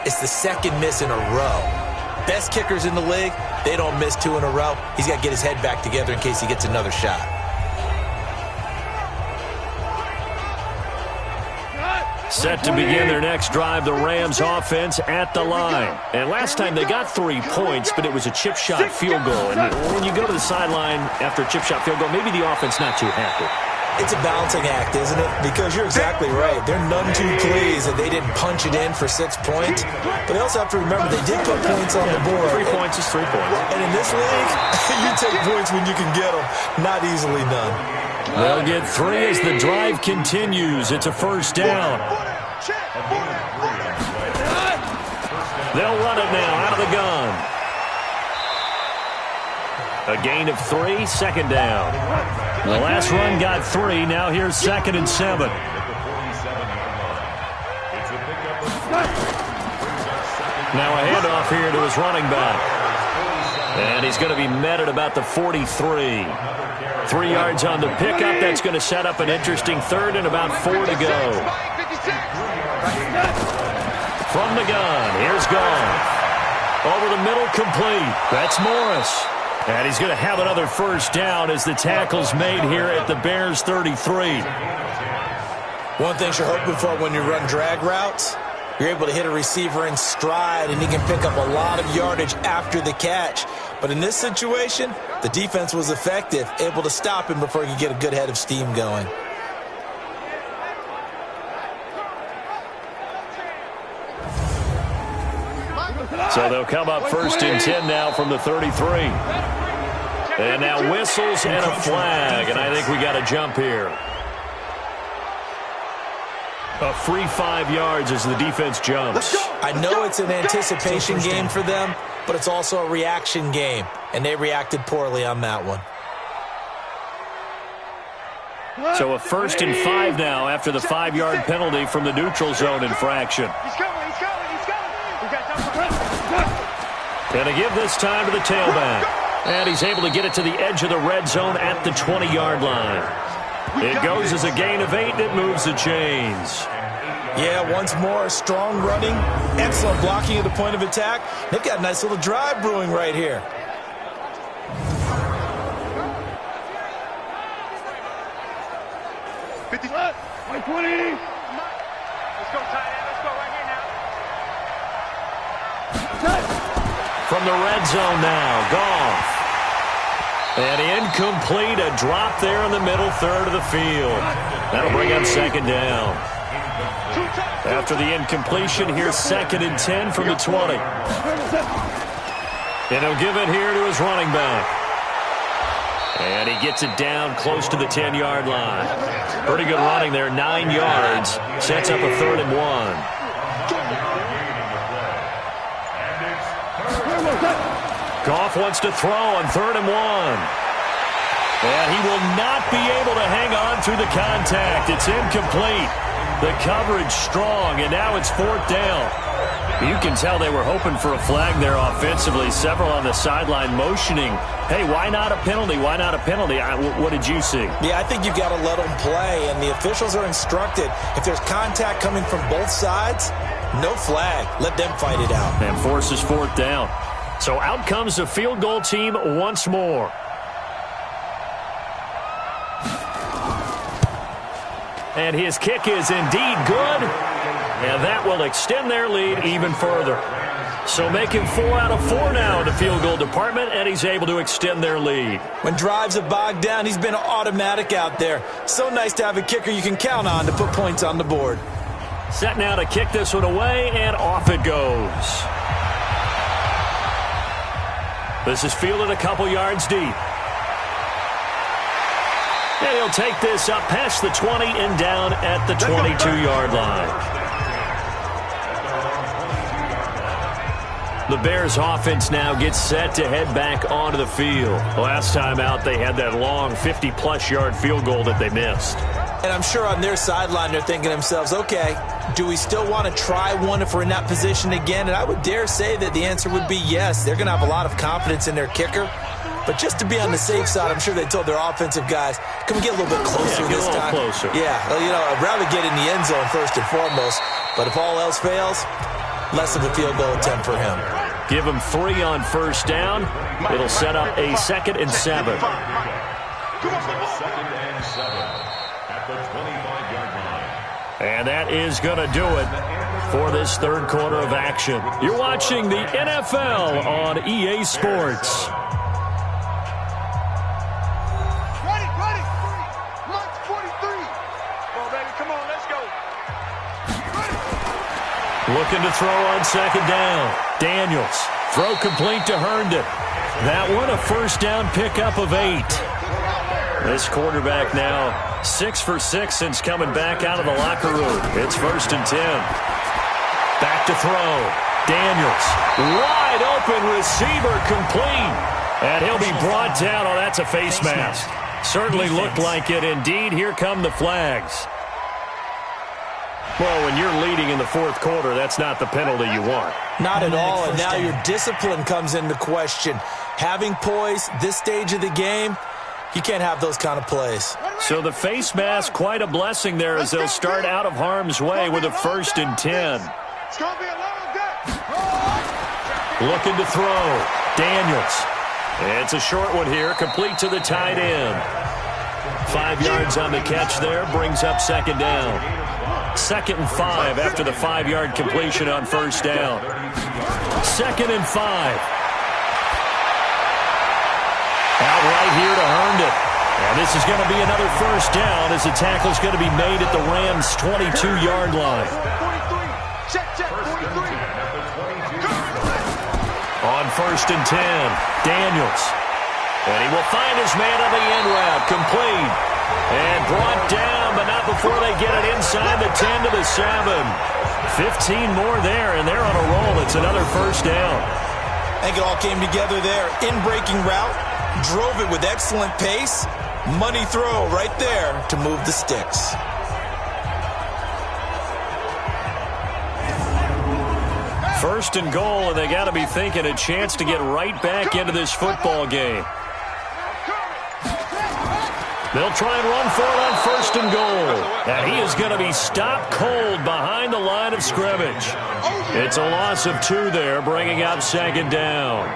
It's the 2nd miss in a row. Best kickers in the league, they don't miss 2 in a row. He's got to get his head back together in case he gets another shot.
Set to begin their next drive, the Rams offense at the line. And last time they got 3 points, but it was a chip shot field goal. And when you go to the sideline after a chip shot field goal, maybe the offense not too happy.
It's a balancing act, isn't it? Because you're exactly right. They're none too pleased that they didn't punch it in for 6 points. But they also have to remember they did put points on the board.
3 points is 3 points.
And in this league, you take points when you can get them. Not easily done.
They'll get 3 as the drive continues. It's a 1st down. They'll run it now out of the gun. A gain of 3, 2nd down. The last run got 3. Now here's 2nd and 7. Now a handoff here to his running back. And he's going to be met at about the 43. 3 yards on the pickup. That's going to set up an interesting 3rd and about 4 to go. From the gun, here's Goff. Over the middle, complete. That's Morris. And he's going to have another 1st down as the tackle's made here at the Bears' 33.
One thing you're hoping for when you run drag routes, you're able to hit a receiver in stride, and he can pick up a lot of yardage after the catch. But in this situation, the defense was effective, able to stop him before he could get a good head of steam going.
So they'll come up first and 10 now from the 33. And now whistles and a flag, and I think we got a jump here. A free 5 yards as the defense jumps.
I know it's an anticipation game for them, but it's also a reaction game, and they reacted poorly on that one.
So a first and 5 now after the 5-yard penalty from the neutral zone infraction.
He's coming, he's coming, he's coming.
And to give this time to the tailback. And he's able to get it to the edge of the red zone at the 20-yard line. It goes as a gain of 8, and it moves the chains.
Yeah, once more, strong running, excellent blocking at the point of attack. They've got a nice little drive brewing right here.
Let's go, tight end. Let's go right here now.
From the red zone now, Goff. And incomplete, a drop there in the middle third of the field. That'll bring up second down. After the incompletion, here's second and 10 from the 20. And he'll give it here to his running back. And he gets it down close to the 10-yard line. Pretty good running there, 9 yards. Sets up a 3rd and 1. Goff wants to throw on 3rd and 1. And he will not be able to hang on through the contact. It's incomplete. The coverage strong, and now it's 4th down. You can tell they were hoping for a flag there offensively. Several on the sideline motioning, hey, why not a penalty? Why not a penalty? What did you see?
Yeah, I think you've got to let them play, and the officials are instructed, if there's contact coming from both sides, no flag. Let them fight it out.
And forces 4th down. So out comes the field goal team once more. And his kick is indeed good. And that will extend their lead even further. So making 4 out of 4 now in the field goal department, and he's able to extend their lead.
When drives have bogged down, he's been automatic out there. So nice to have a kicker you can count on to put points on the board.
Set now to kick this one away, and off it goes. This is fielded a couple yards deep. And he'll take this up past the 20 and down at the 22-yard line. The Bears offense now gets set to head back onto the field. Last time out, they had that long 50-plus yard field goal that they missed.
And I'm sure on their sideline they're thinking to themselves, okay, do we still want to try one if we're in that position again? And I would dare say that the answer would be yes. They're going to have a lot of confidence in their kicker. But just to be on the safe side, I'm sure they told their offensive guys, can we get a little bit closer this time?
Closer.
Yeah, well, you know, I'd rather get in the end zone first and foremost. But if all else fails, less of a field goal attempt for him.
Give him 3 on first down. It'll set up a 2nd and 7. And that is going to do it for this third quarter of action. You're watching the NFL on EA Sports.
Ready. March 43. Come on, baby. Come on, let's go.
Looking to throw on second down. Daniels. Throw complete to Herndon. That one a first down pickup of 8. This quarterback now 6 for 6 since coming back out of the locker room. It's 1st and 10. Back to throw. Daniels. Wide open receiver complete. And he'll be brought down. Oh, that's a face mask. Certainly looked like it. Indeed, here come the flags. Well, when you're leading in the fourth quarter, that's not the penalty you want.
Not at all, and now your discipline comes into question. Having poise this stage of the game, you can't have those kind of plays.
So the face mask, quite a blessing there as they'll start out of harm's way with a 1st and 10.
It's going to be a long day.
Looking to throw. Daniels. It's a short one here, complete to the tight end. 5 yards on the catch there, brings up second down. 2nd and 5 after the 5-yard completion on first down. 2nd and 5. Out right here to Herndon. And this is going to be another first down as the tackle's going to be made at the Rams' 22-yard line.
43. Check, 43.
first and 10. Daniels. And he will find his man on the end route. Complete. And brought down, but not before they get it inside the 10 to the 7. 15 more there, and they're on a roll. It's another first down.
I think it all came together there. In-breaking route. Drove it with excellent pace. Money throw right there to move the sticks.
First and goal, and they got to be thinking a chance to get right back into this football game. They'll try and run for it on first and goal. And he is going to be stopped cold behind the line of scrimmage. It's a loss of 2 there, bringing up second down.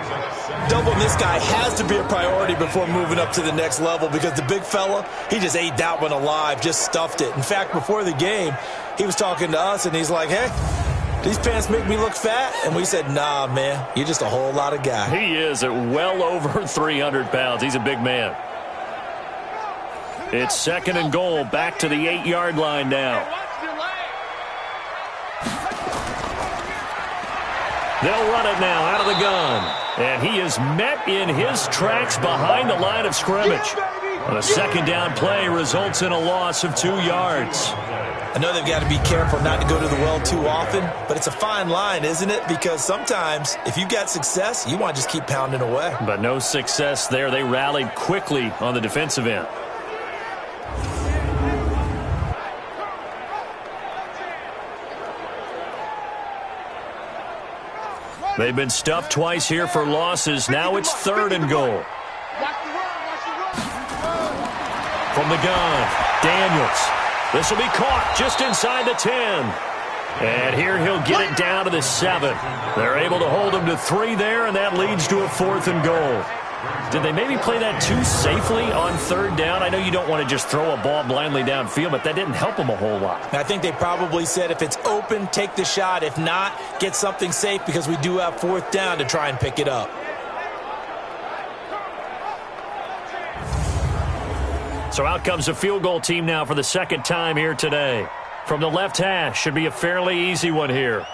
Doubling this guy has to be a priority before moving up to the next level because the big fella, he just ate that one alive, just stuffed it. In fact, before the game, he was talking to us, and he's like, hey, these pants make me look fat? And we said, nah, man, you're just a whole lot of guy.
He is at well over 300 pounds. He's a big man. It's second and goal, back to the 8-yard line now. They'll run it now out of the gun. And he is met in his tracks behind the line of scrimmage. A second down play results in a loss of 2 yards.
I know they've got to be careful not to go to the well too often, but it's a fine line, isn't it? Because sometimes if you've got success, you want to just keep pounding away.
But no success there. They rallied quickly on the defensive end. They've been stuffed twice here for losses. Now it's third and goal. From the gun, Daniels. This will be caught just inside the 10. And here he'll get it down to the 7. They're able to hold him to 3 there, and that leads to a fourth and goal. Did they maybe play that too safely on third down? I know you don't want to just throw a ball blindly downfield, but that didn't help them a whole lot.
I think they probably said if it's open, take the shot. If not, get something safe because we do have fourth down to try and pick it up.
So out comes a field goal team now for the second time here today. From the left hash, should be a fairly easy one here.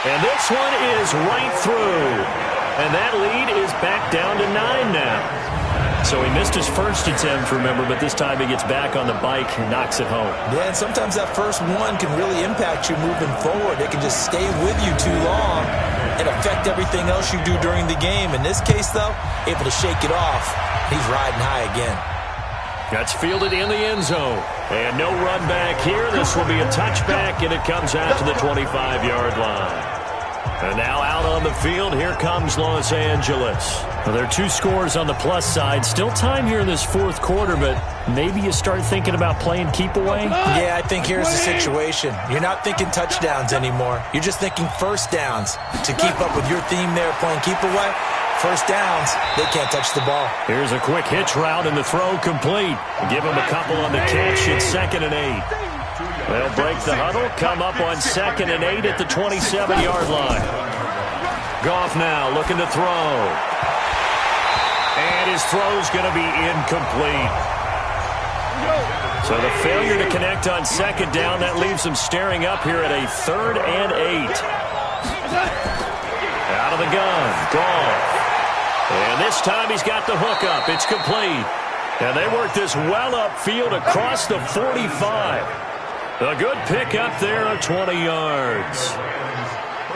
And this one is right through. And that lead is back down to 9 now. So he missed his first attempt, remember, but this time he gets back on the bike and knocks it home.
Yeah, and sometimes that first one can really impact you moving forward. It can just stay with you too long and affect everything else you do during the game. In this case, though, able to shake it off. He's riding high again.
That's fielded in the end zone. And no run back here. This will be a touchback, and it comes out to the 25-yard line. And now out on the field, here comes Los Angeles. Well, there are 2 scores on the plus side. Still time here in this fourth quarter, but maybe you start thinking about playing keep away?
Yeah, I think here's the situation. You're not thinking touchdowns anymore. You're just thinking first downs. To keep up with your theme there, playing keep away, first downs, they can't touch the ball.
Here's a quick hitch route, and the throw complete. Give him a couple on the catch. It's second and 8. They'll break the huddle, come up on second and 8 at the 27-yard line. Goff now looking to throw. And his throw's going to be incomplete. So the failure to connect on second down, that leaves him staring up here at a third and 8. Out of the gun, Goff. And this time he's got the hook up. It's complete. And they work this well upfield across the 45. A good pickup there of 20 yards.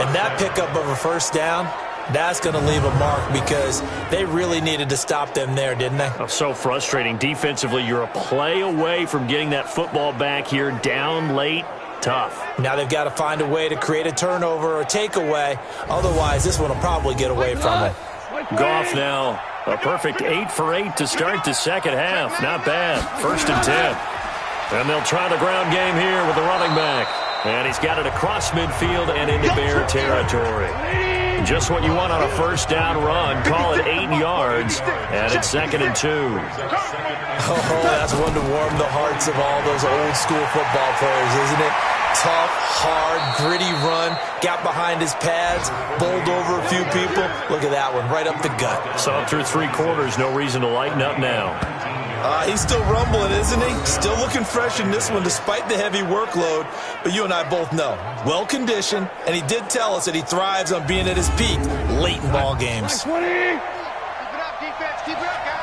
And that pickup of a first down, that's going to leave a mark because they really needed to stop them there, didn't they?
Oh, so frustrating. Defensively, you're a play away from getting that football back here down late. Tough.
Now they've got to find a way to create a turnover or takeaway. Otherwise, this one will probably get away from it.
Goff now, a perfect 8 for 8 to start the second half. Not bad. First and 10. And they'll try the ground game here with the running back. And he's got it across midfield and into Bear territory. Just what you want on a first down run. Call it 8 yards. And it's second and 2.
Oh, that's one to warm the hearts of all those old school football players, isn't it? Tough, hard, gritty run. Got behind his pads, bowled over a few people. Look at that one, right up the gut.
So through 3 quarters, no reason to lighten up now.
He's still rumbling, isn't he? Still looking fresh in this one despite the heavy workload. But you and I both know, well-conditioned, and he did tell us that he thrives on being at his peak late in ball games.
20.
Keep it up, defense. Keep it up, guys.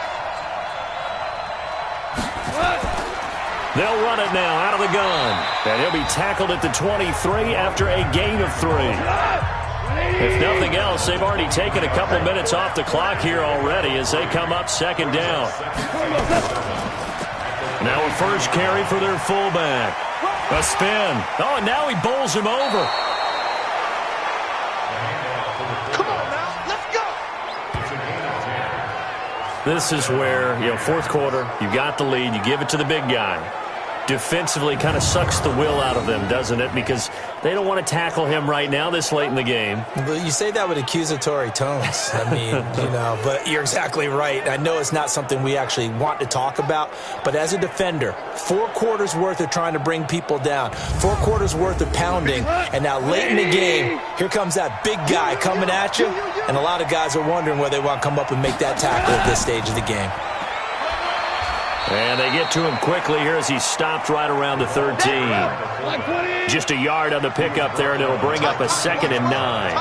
They'll run it now out of the gun. And he'll be tackled at the 23 after a gain of 3. If nothing else, they've already taken a couple minutes off the clock here already as they come up second down. Now a first carry for their fullback. A spin. Oh, and now he bowls him over.
Come on now. Let's go.
This is where, fourth quarter, you got the lead, you give it to the big guy. Defensively kind of sucks the will out of them, doesn't it? Because they don't want to tackle him right now this late in the game.
But you say that with accusatory tones. I mean, but you're exactly right. I know it's not something we actually want to talk about, but as a defender, 4 quarters worth of trying to bring people down, 4 quarters worth of pounding, and now late in the game, here comes that big guy coming at you, and a lot of guys are wondering whether they want to come up and make that tackle at this stage of the game.
And they get to him quickly here as he's stopped right around the 13. Just a yard on the pickup there, and it'll bring up a 2nd and 9.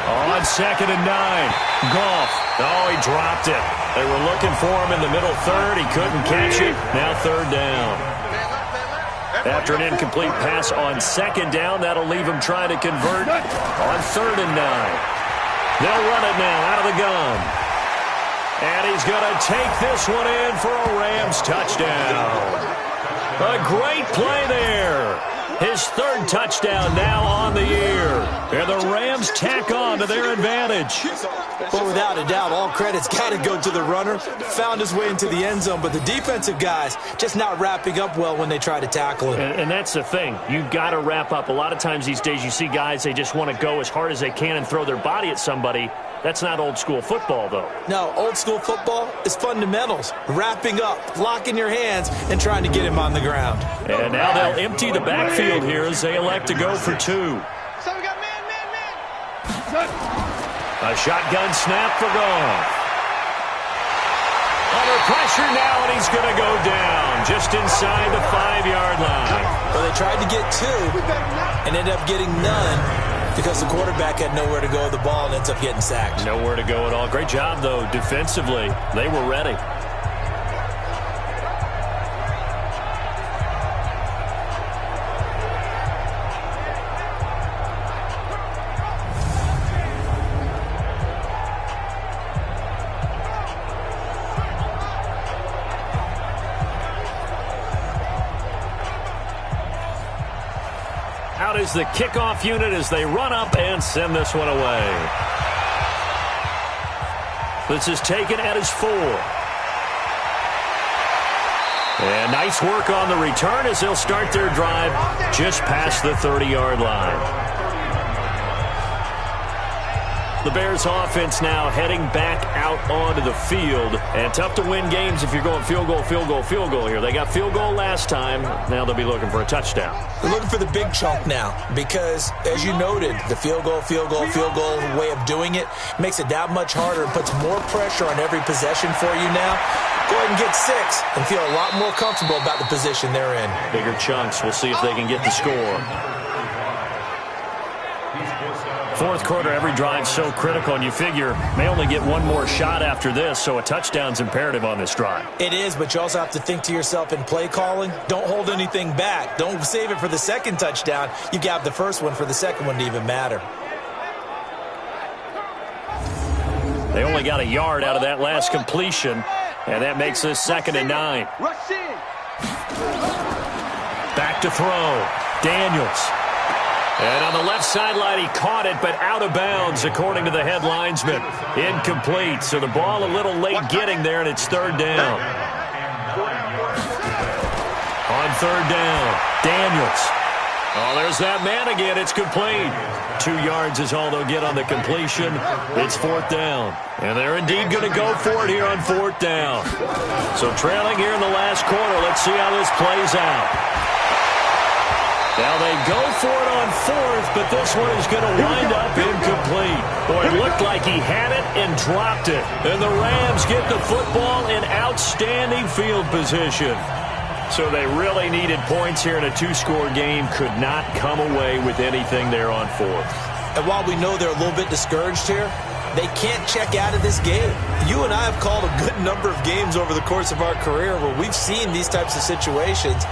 On 2nd and 9. Goff. Oh, he dropped it. They were looking for him in the middle third. He couldn't catch it. Now 3rd down. After an incomplete pass on 2nd down, that'll leave him trying to convert on 3rd and 9. They'll run it now out of the gun. And he's going to take this one in for a Rams touchdown. A great play there. His 3rd touchdown now on the year. And the Rams tack on to their advantage.
But without a doubt, all credit's got to go to the runner. Found his way into the end zone, but the defensive guys just not wrapping up well when they try to tackle him.
And that's the thing. You've got to wrap up. A lot of times these days you see guys, they just want to go as hard as they can and throw their body at somebody. That's not old school football, though.
No, old school football is fundamentals. Wrapping up, locking your hands, and trying to get him on the ground.
And now they'll empty the backfield here as they elect to go for 2.
So we got man.
A shotgun snap for Goff. Under pressure now, and he's going to go down just inside the 5-yard line.
Well, they tried to get 2 and ended up getting none because the quarterback had nowhere to go with the ball and ends up getting sacked.
Nowhere to go at all. Great job, though, defensively. They were ready. Out is the kickoff unit as they run up and send this one away. This is taken at his 4. And nice work on the return as they'll start their drive just past the 30-yard line. The Bears offense now heading back out onto the field. And tough to win games if you're going field goal here. They got field goal last time. Now they'll be looking for a touchdown.
They're looking for the big chunk now because, as you noted, the field goal way of doing it makes it that much harder and puts more pressure on every possession for you now. Go ahead and get 6 and feel a lot more comfortable about the position they're in.
Bigger chunks. We'll see if they can get the score. Fourth quarter, every drive so critical, and you figure may only get one more shot after this, so a touchdown's imperative on this drive.
It is, but you also have to think to yourself in play calling, don't hold anything back. Don't save it for the second touchdown. You got the first one for the second one to even matter.
They only got a yard out of that last completion, and that makes this 2nd and 9. Back to throw. Daniels. And on the left sideline, he caught it, but out of bounds, according to the head linesman. Incomplete, so the ball a little late getting there, and it's 3rd down. On 3rd down, Daniels. Oh, there's that man again. It's complete. 2 yards is all they'll get on the completion. It's 4th down. And they're indeed going to go for it here on 4th down. So trailing here in the last quarter. Let's see how this plays out. Now they go for it on fourth, but this one is going to wind up incomplete. Boy, it looked like he had it and dropped it. And the Rams get the football in outstanding field position. So they really needed points here in a two-score game. Could not come away with anything there on fourth.
And while we know they're a little bit discouraged here, they can't check out of this game. You and I have called a good number of games over the course of our career where we've seen these types of situations.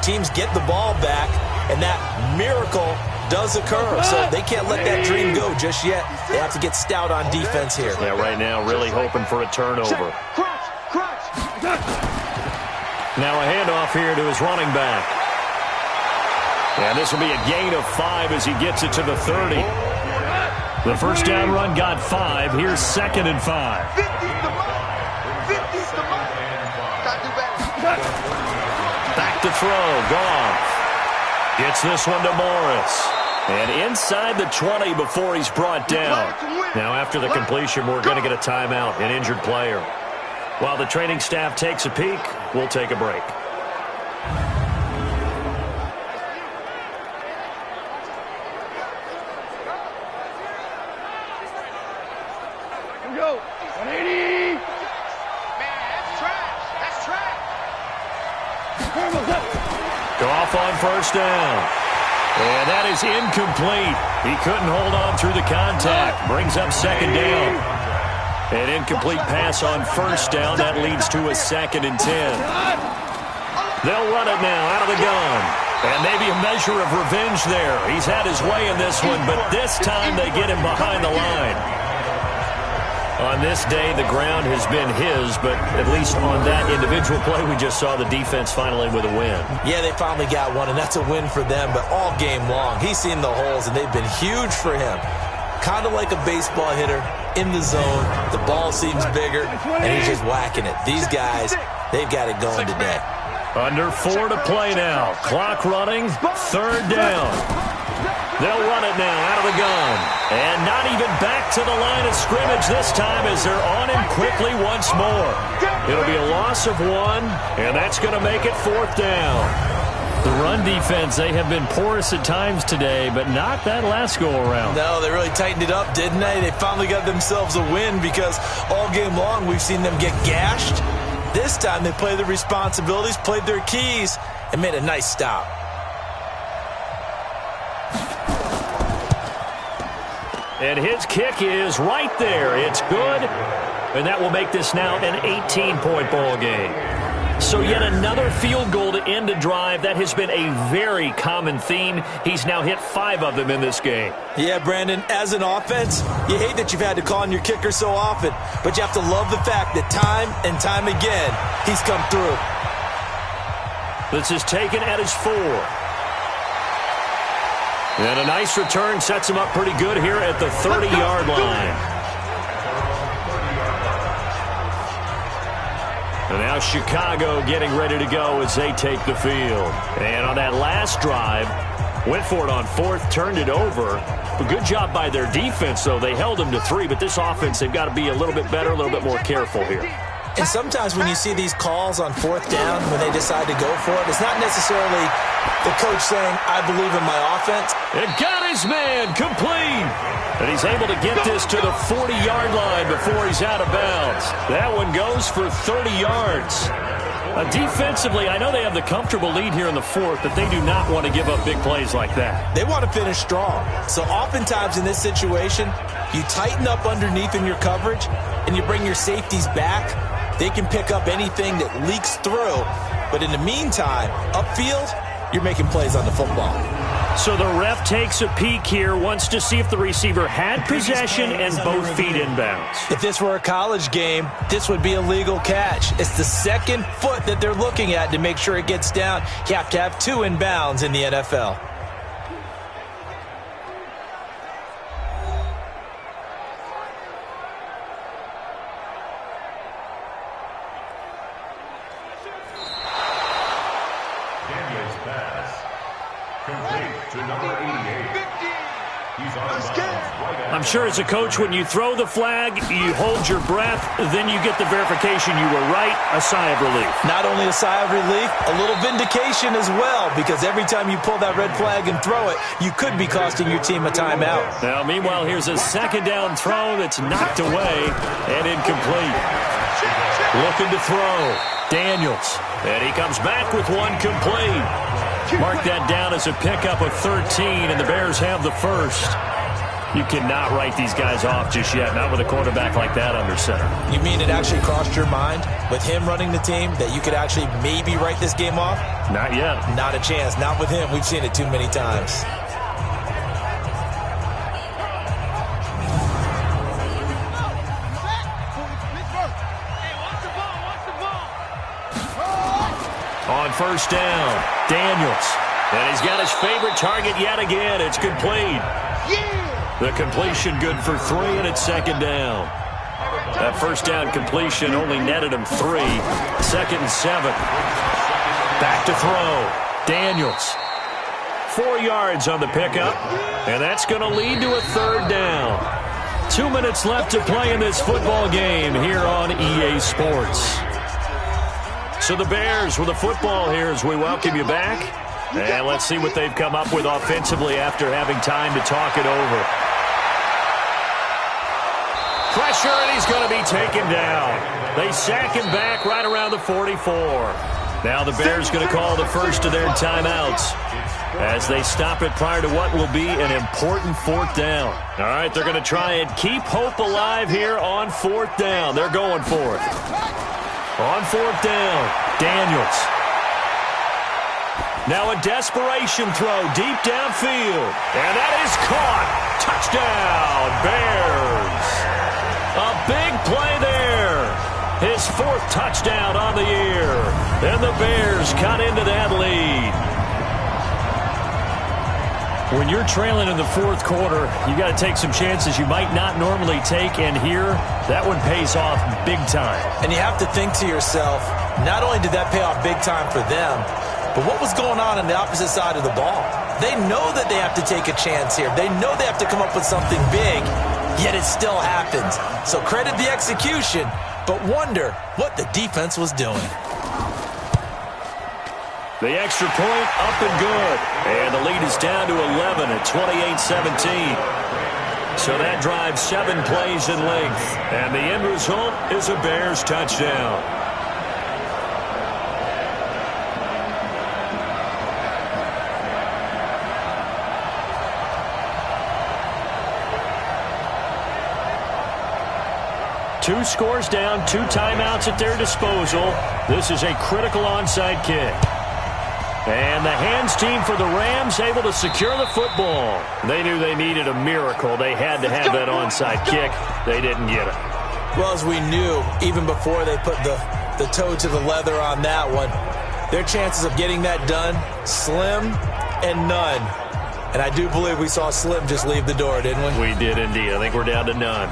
Teams get the ball back, and that miracle does occur. So they can't let that dream go just yet. They have to get stout on defense here.
Yeah, right now really hoping for a turnover. Now a handoff here to his running back. And this will be a gain of 5 as he gets it to the 30. The first down run got 5. Here's 2nd and 5.
50's the money. 50's the money. Gotta do better.
Back to throw. Goff gets this one to Morris. And inside the 20 before he's brought down. Now after the completion, we're going to get a timeout, an injured player. While the training staff takes a peek, we'll take a break.
Here we go. 180.
Man, that's trash. That's trash.
Goff on first down. And that is incomplete. He couldn't hold on through the contact. Brings up 2nd down. An incomplete pass on first down. That leads to a 2nd and 10. They'll run it now out of the gun. And maybe a measure of revenge there. He's had his way in this one, but this time they get him behind the line. On this day, the ground has been his, but at least on that individual play, we just saw the defense finally with a win.
Yeah, they finally got one, and that's a win for them, but all game long, he's seen the holes, and they've been huge for him. Kind of like a baseball hitter in the zone. The ball seems bigger, and he's just whacking it. These guys, they've got it going today.
Under 4 to play now. Clock running. 3rd down. They'll run it now out of the gun. And not even back to the line of scrimmage this time as they're on him quickly once more. It'll be a loss of 1, and that's going to make it 4th down. The run defense, they have been porous at times today, but not that last go-around.
No, they really tightened it up, didn't they? They finally got themselves a win because all game long we've seen them get gashed. This time they played their responsibilities, played their keys, and made a nice stop.
And his kick is right there. It's good, and that will make this now an 18-point ball game. So yet another field goal to end a drive. That has been a very common theme. He's now hit 5 of them in this game.
Yeah, Brandon, as an offense, you hate that you've had to call on your kicker so often, but you have to love the fact that time and time again, he's come through.
This is taken at his 4. And a nice return sets him up pretty good here at the 30-yard line. And now Chicago getting ready to go as they take the field. And on that last drive, went for it on 4th, turned it over. A good job by their defense, though. They held them to 3, but this offense, they've got to be a little bit better, a little bit more careful here.
And sometimes when you see these calls on 4th down, when they decide to go for it, it's not necessarily the coach saying, I believe in my offense.
And got his man complete. And he's able to get this to the 40-yard line before he's out of bounds. That one goes for 30 yards. Defensively, I know they have the comfortable lead here in the 4th, but they do not want to give up big plays like that.
They want to finish strong. So oftentimes in this situation, you tighten up underneath in your coverage, and you bring your safeties back. They can pick up anything that leaks through. But in the meantime, upfield, you're making plays on the football.
So the ref takes a peek here, wants to see if the receiver had possession and both feet inbounds.
If this were a college game, this would be a legal catch. It's the 2nd foot that they're looking at to make sure it gets down. You have to have 2 inbounds in the NFL.
Let's get it.
I'm sure as a coach, when you throw the flag, you hold your breath, then you get the verification you were right, a sigh of relief.
Not only a sigh of relief, a little vindication as well, because every time you pull that red flag and throw it, you could be costing your team a timeout.
Now, meanwhile, here's a second down throw that's knocked away and incomplete. Looking to throw. Daniels. And he comes back with one complete. Mark that down as a pickup of 13, and the Bears have the first. You cannot write these guys off just yet, not with a quarterback like that under center.
You mean it actually crossed your mind with him running the team that you could actually maybe write this game off?
Not yet.
Not a chance. Not with him. We've seen it too many times.
On first down, Daniels. And he's got his favorite target yet again. It's complete. The completion good for 3, and it's second down. That first down completion only netted him 3. Second and 7. Back to throw. Daniels. 4 yards on the pickup, and that's going to lead to a third down. 2 minutes left to play in this football game here on EA Sports. So the Bears with the football here as we welcome you back. And let's see what they've come up with offensively after having time to talk it over. Pressure, and he's going to be taken down. They sack him back right around the 44. Now the Bears going to call the first of their timeouts as they stop it prior to what will be an important fourth down. All right, they're going to try and keep hope alive here on fourth down. They're going for it. On fourth down, Daniels. Now a desperation throw deep downfield. And that is caught. Touchdown, Bears. A big play there. His 4th touchdown on the year. And the Bears cut into that lead. When you're trailing in the 4th quarter, you got to take some chances you might not normally take. And here, that one pays off big time.
And you have to think to yourself, not only did that pay off big time for them, but what was going on the opposite side of the ball? They know that they have to take a chance here. They know they have to come up with something big, yet it still happens. So credit the execution, but wonder what the defense was doing.
The extra point up and good. And the lead is down to 11 at 28-17. So that drives 7 plays in length. And the end result is a Bears touchdown. Two scores down, 2 timeouts at their disposal. This is a critical onside kick. And the hands team for the Rams able to secure the football. They knew they needed a miracle. They had to have that onside kick. They didn't get it.
Well, as we knew, even before they put the toe to the leather on that one, their chances of getting that done, slim and none. And I do believe we saw Slim just leave the door, didn't we?
We did indeed. I think we're down to none.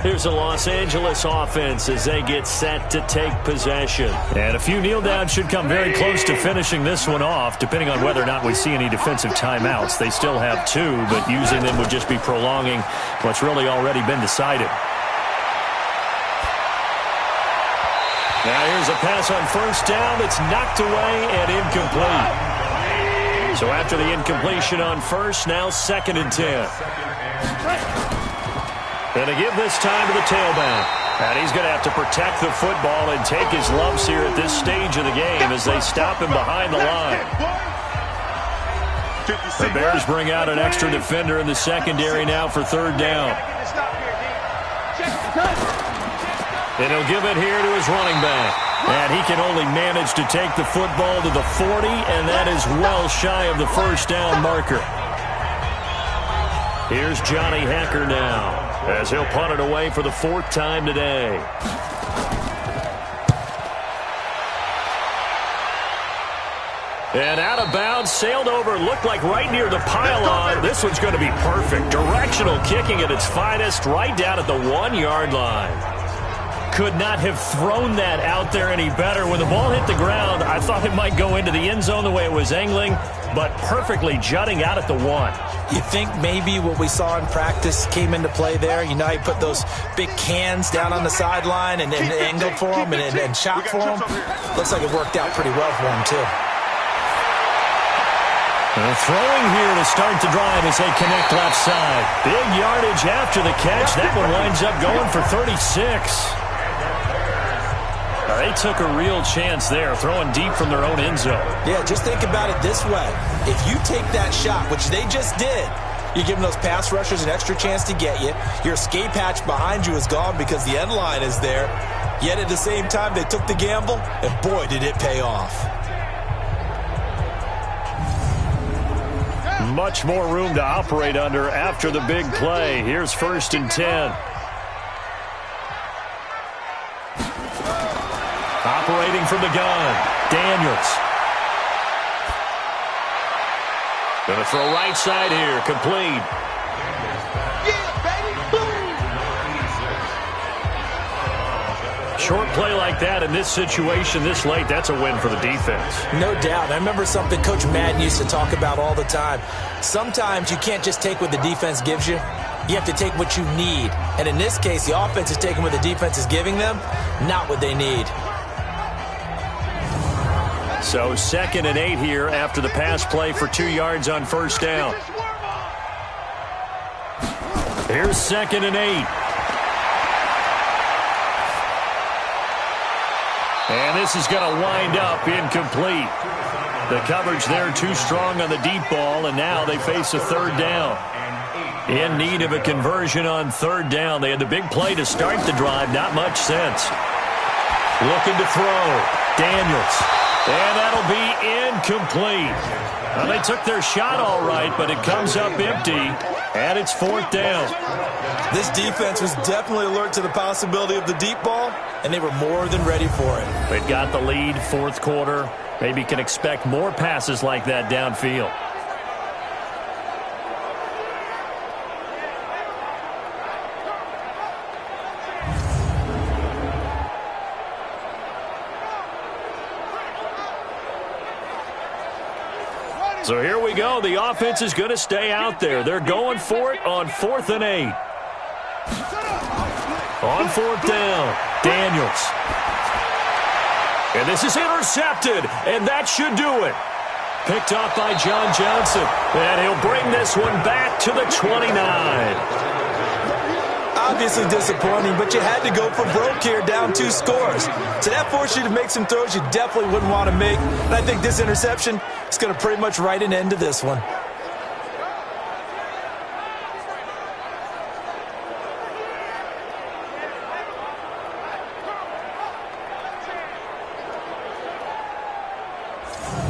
Here's the Los Angeles offense as they get set to take possession. And a few kneel downs should come very close to finishing this one off, depending on whether or not we see any defensive timeouts. They still have 2, but using them would just be prolonging what's really already been decided. Now here's a pass on first down that's knocked away and incomplete. So after the incompletion on first, now 2nd and 10. And to give this time to the tailback. And he's going to have to protect the football and take his lumps here at this stage of the game as they stop him behind the line. The Bears bring out an extra defender in the secondary now for 3rd down. And he'll give it here to his running back. And he can only manage to take the football to the 40, and that is well shy of the first down marker. Here's Johnny Hecker now, as he'll punt it away for the 4th time today. And out of bounds, sailed over, looked like right near the pylon. This one's going to be perfect. Directional kicking at its finest, right down at the 1-yard line. could not have thrown that out there any better. When the ball hit the ground, I thought it might go into the end zone the way it was angling, but perfectly jutting out at the 1.
You think maybe what we saw in practice came into play there? You know, he put those big cans down on the sideline and angled for him and shot for him. Looks like it worked out pretty well for him, too.
And throwing here to start the drive as they connect left side. Big yardage after the catch. That one winds up going for 36. They took a real chance there, throwing deep from their own end zone.
Yeah, just think about it this way. If you take that shot, which they just did, you're giving those pass rushers an extra chance to get you. Your escape hatch behind you is gone because the end line is there. Yet at the same time, they took the gamble, and boy, did it pay off.
Much more room to operate under after the big play. Here's 1st and 10. Operating from the gun, Daniels. Gonna throw right side here, complete.
Yeah, baby, boom!
Short play like that in this situation this late, that's a win for the defense.
No doubt. I remember something Coach Madden used to talk about all the time. Sometimes you can't just take what the defense gives you. You have to take what you need. And in this case, the offense is taking what the defense is giving them, not what they need.
So 2nd and 8 here after the pass play for 2 yards on 1st down. Here's 2nd and 8. And this is going to wind up incomplete. The coverage there too strong on the deep ball, and now they face a 3rd down. In need of a conversion on 3rd down. They had the big play to start the drive. Not much sense. Looking to throw. Daniels. And that'll be incomplete. Well, they took their shot all right, but it comes up empty, and it's 4th down.
This defense was definitely alert to the possibility of the deep ball, and they were more than ready for it.
They've got the lead, 4th quarter. Maybe can expect more passes like that downfield. So here we go. The offense is going to stay out there. They're going for it on 4th and 8. On 4th down, Daniels. And this is intercepted, and that should do it. Picked off by John Johnson, and he'll bring this one back to the 29.
Obviously disappointing, but you had to go for broke here, down 2 scores. So that forced you to make some throws you definitely wouldn't want to make. And I think this interception is going to pretty much write an end to this one.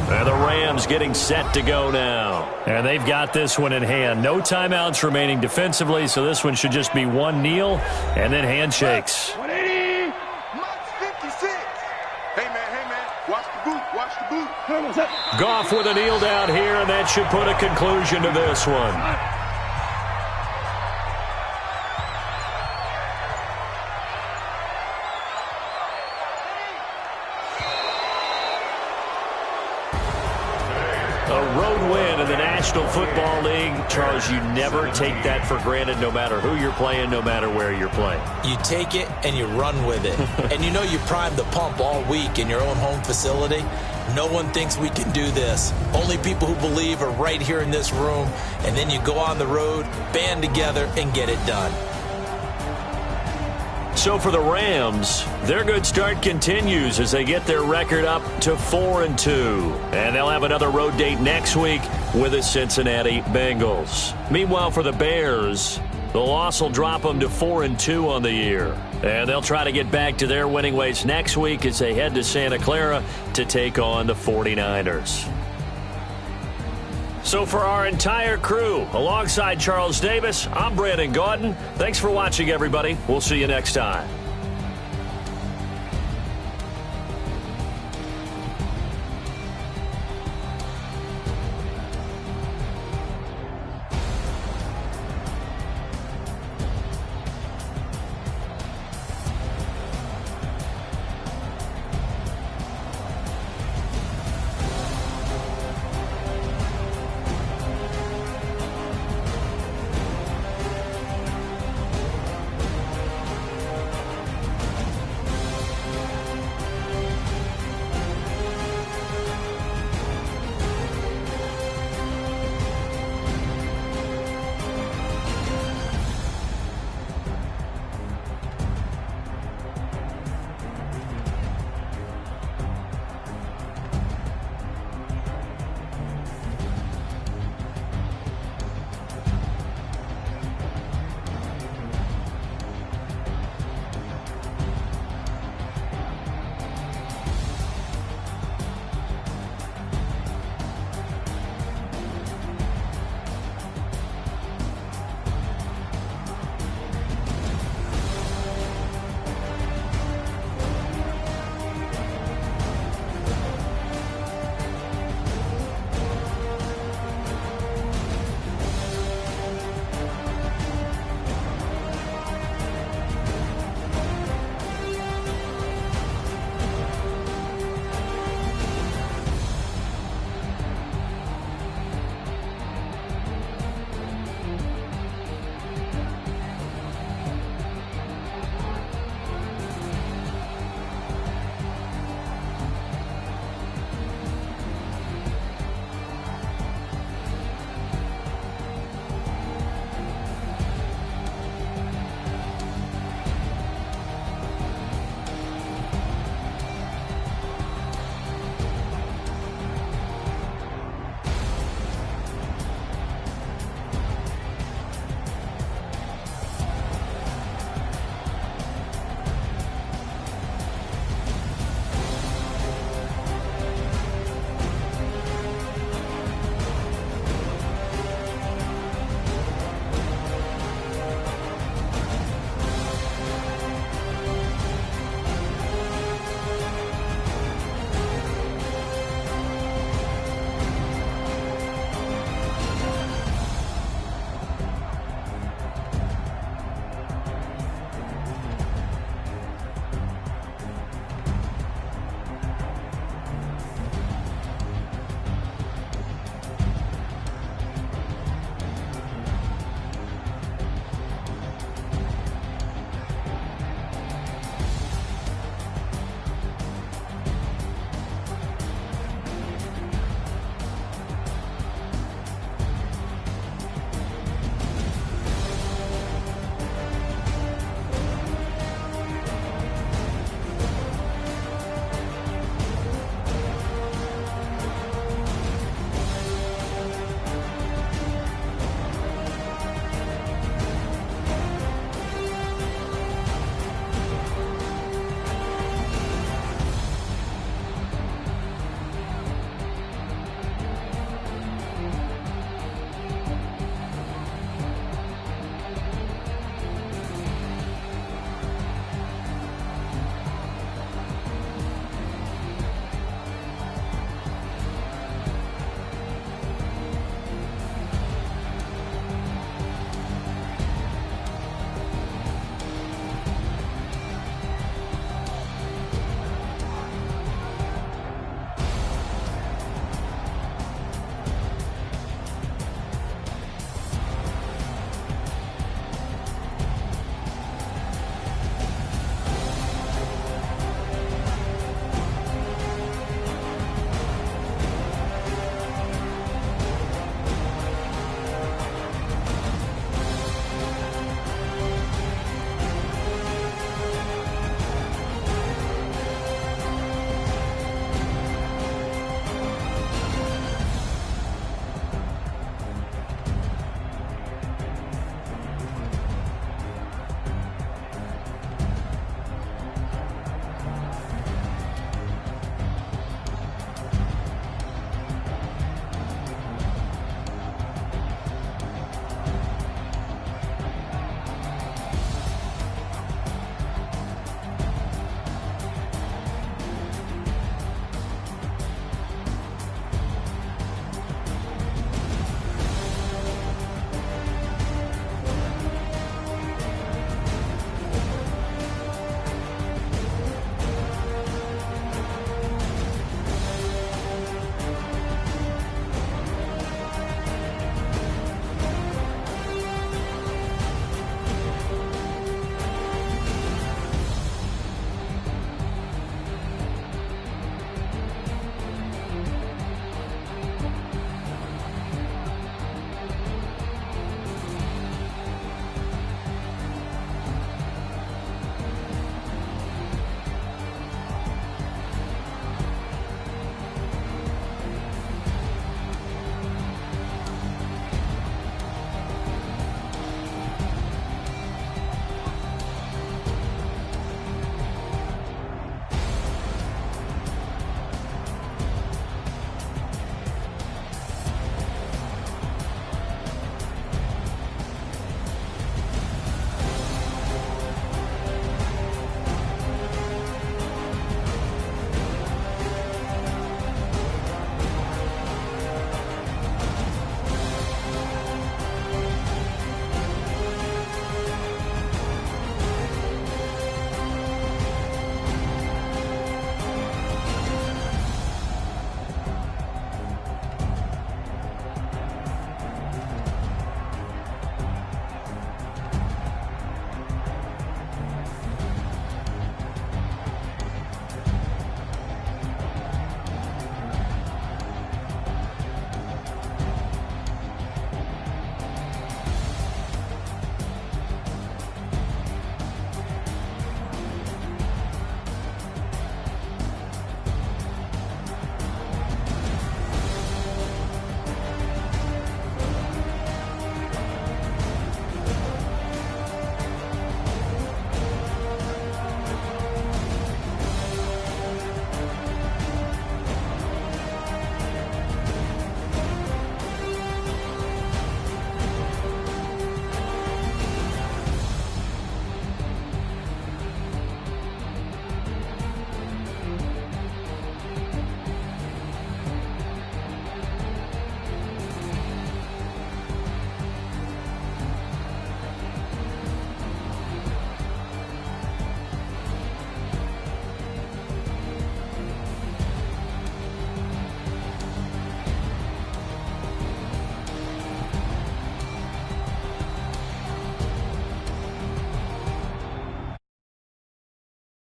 And the Rams getting set to go now. And they've got this one in hand. No timeouts remaining defensively, so this one should just be one kneel and then handshakes.
180. Max 56. Hey, man, watch the boot, watch the boot.
Goff with a kneel down here, and that should put a conclusion to this one. A road win in the National Football League. Charles, you never take that for granted no matter who you're playing, no matter where you're playing.
You take it and you run with it. And you know you primed the pump all week in your own home facility. No one thinks we can do this. Only people who believe are right here in this room. And then you go on the road, band together, and get it done.
So for the Rams, their good start continues as they get their record up to 4-2. And they'll have another road date next week with the Cincinnati Bengals. Meanwhile, for the Bears, the loss will drop them to 4-2 on the year. And they'll try to get back to their winning ways next week as they head to Santa Clara to take on the 49ers. So for our entire crew, alongside Charles Davis, I'm Brandon Gaudin. Thanks for watching, everybody. We'll see you next time.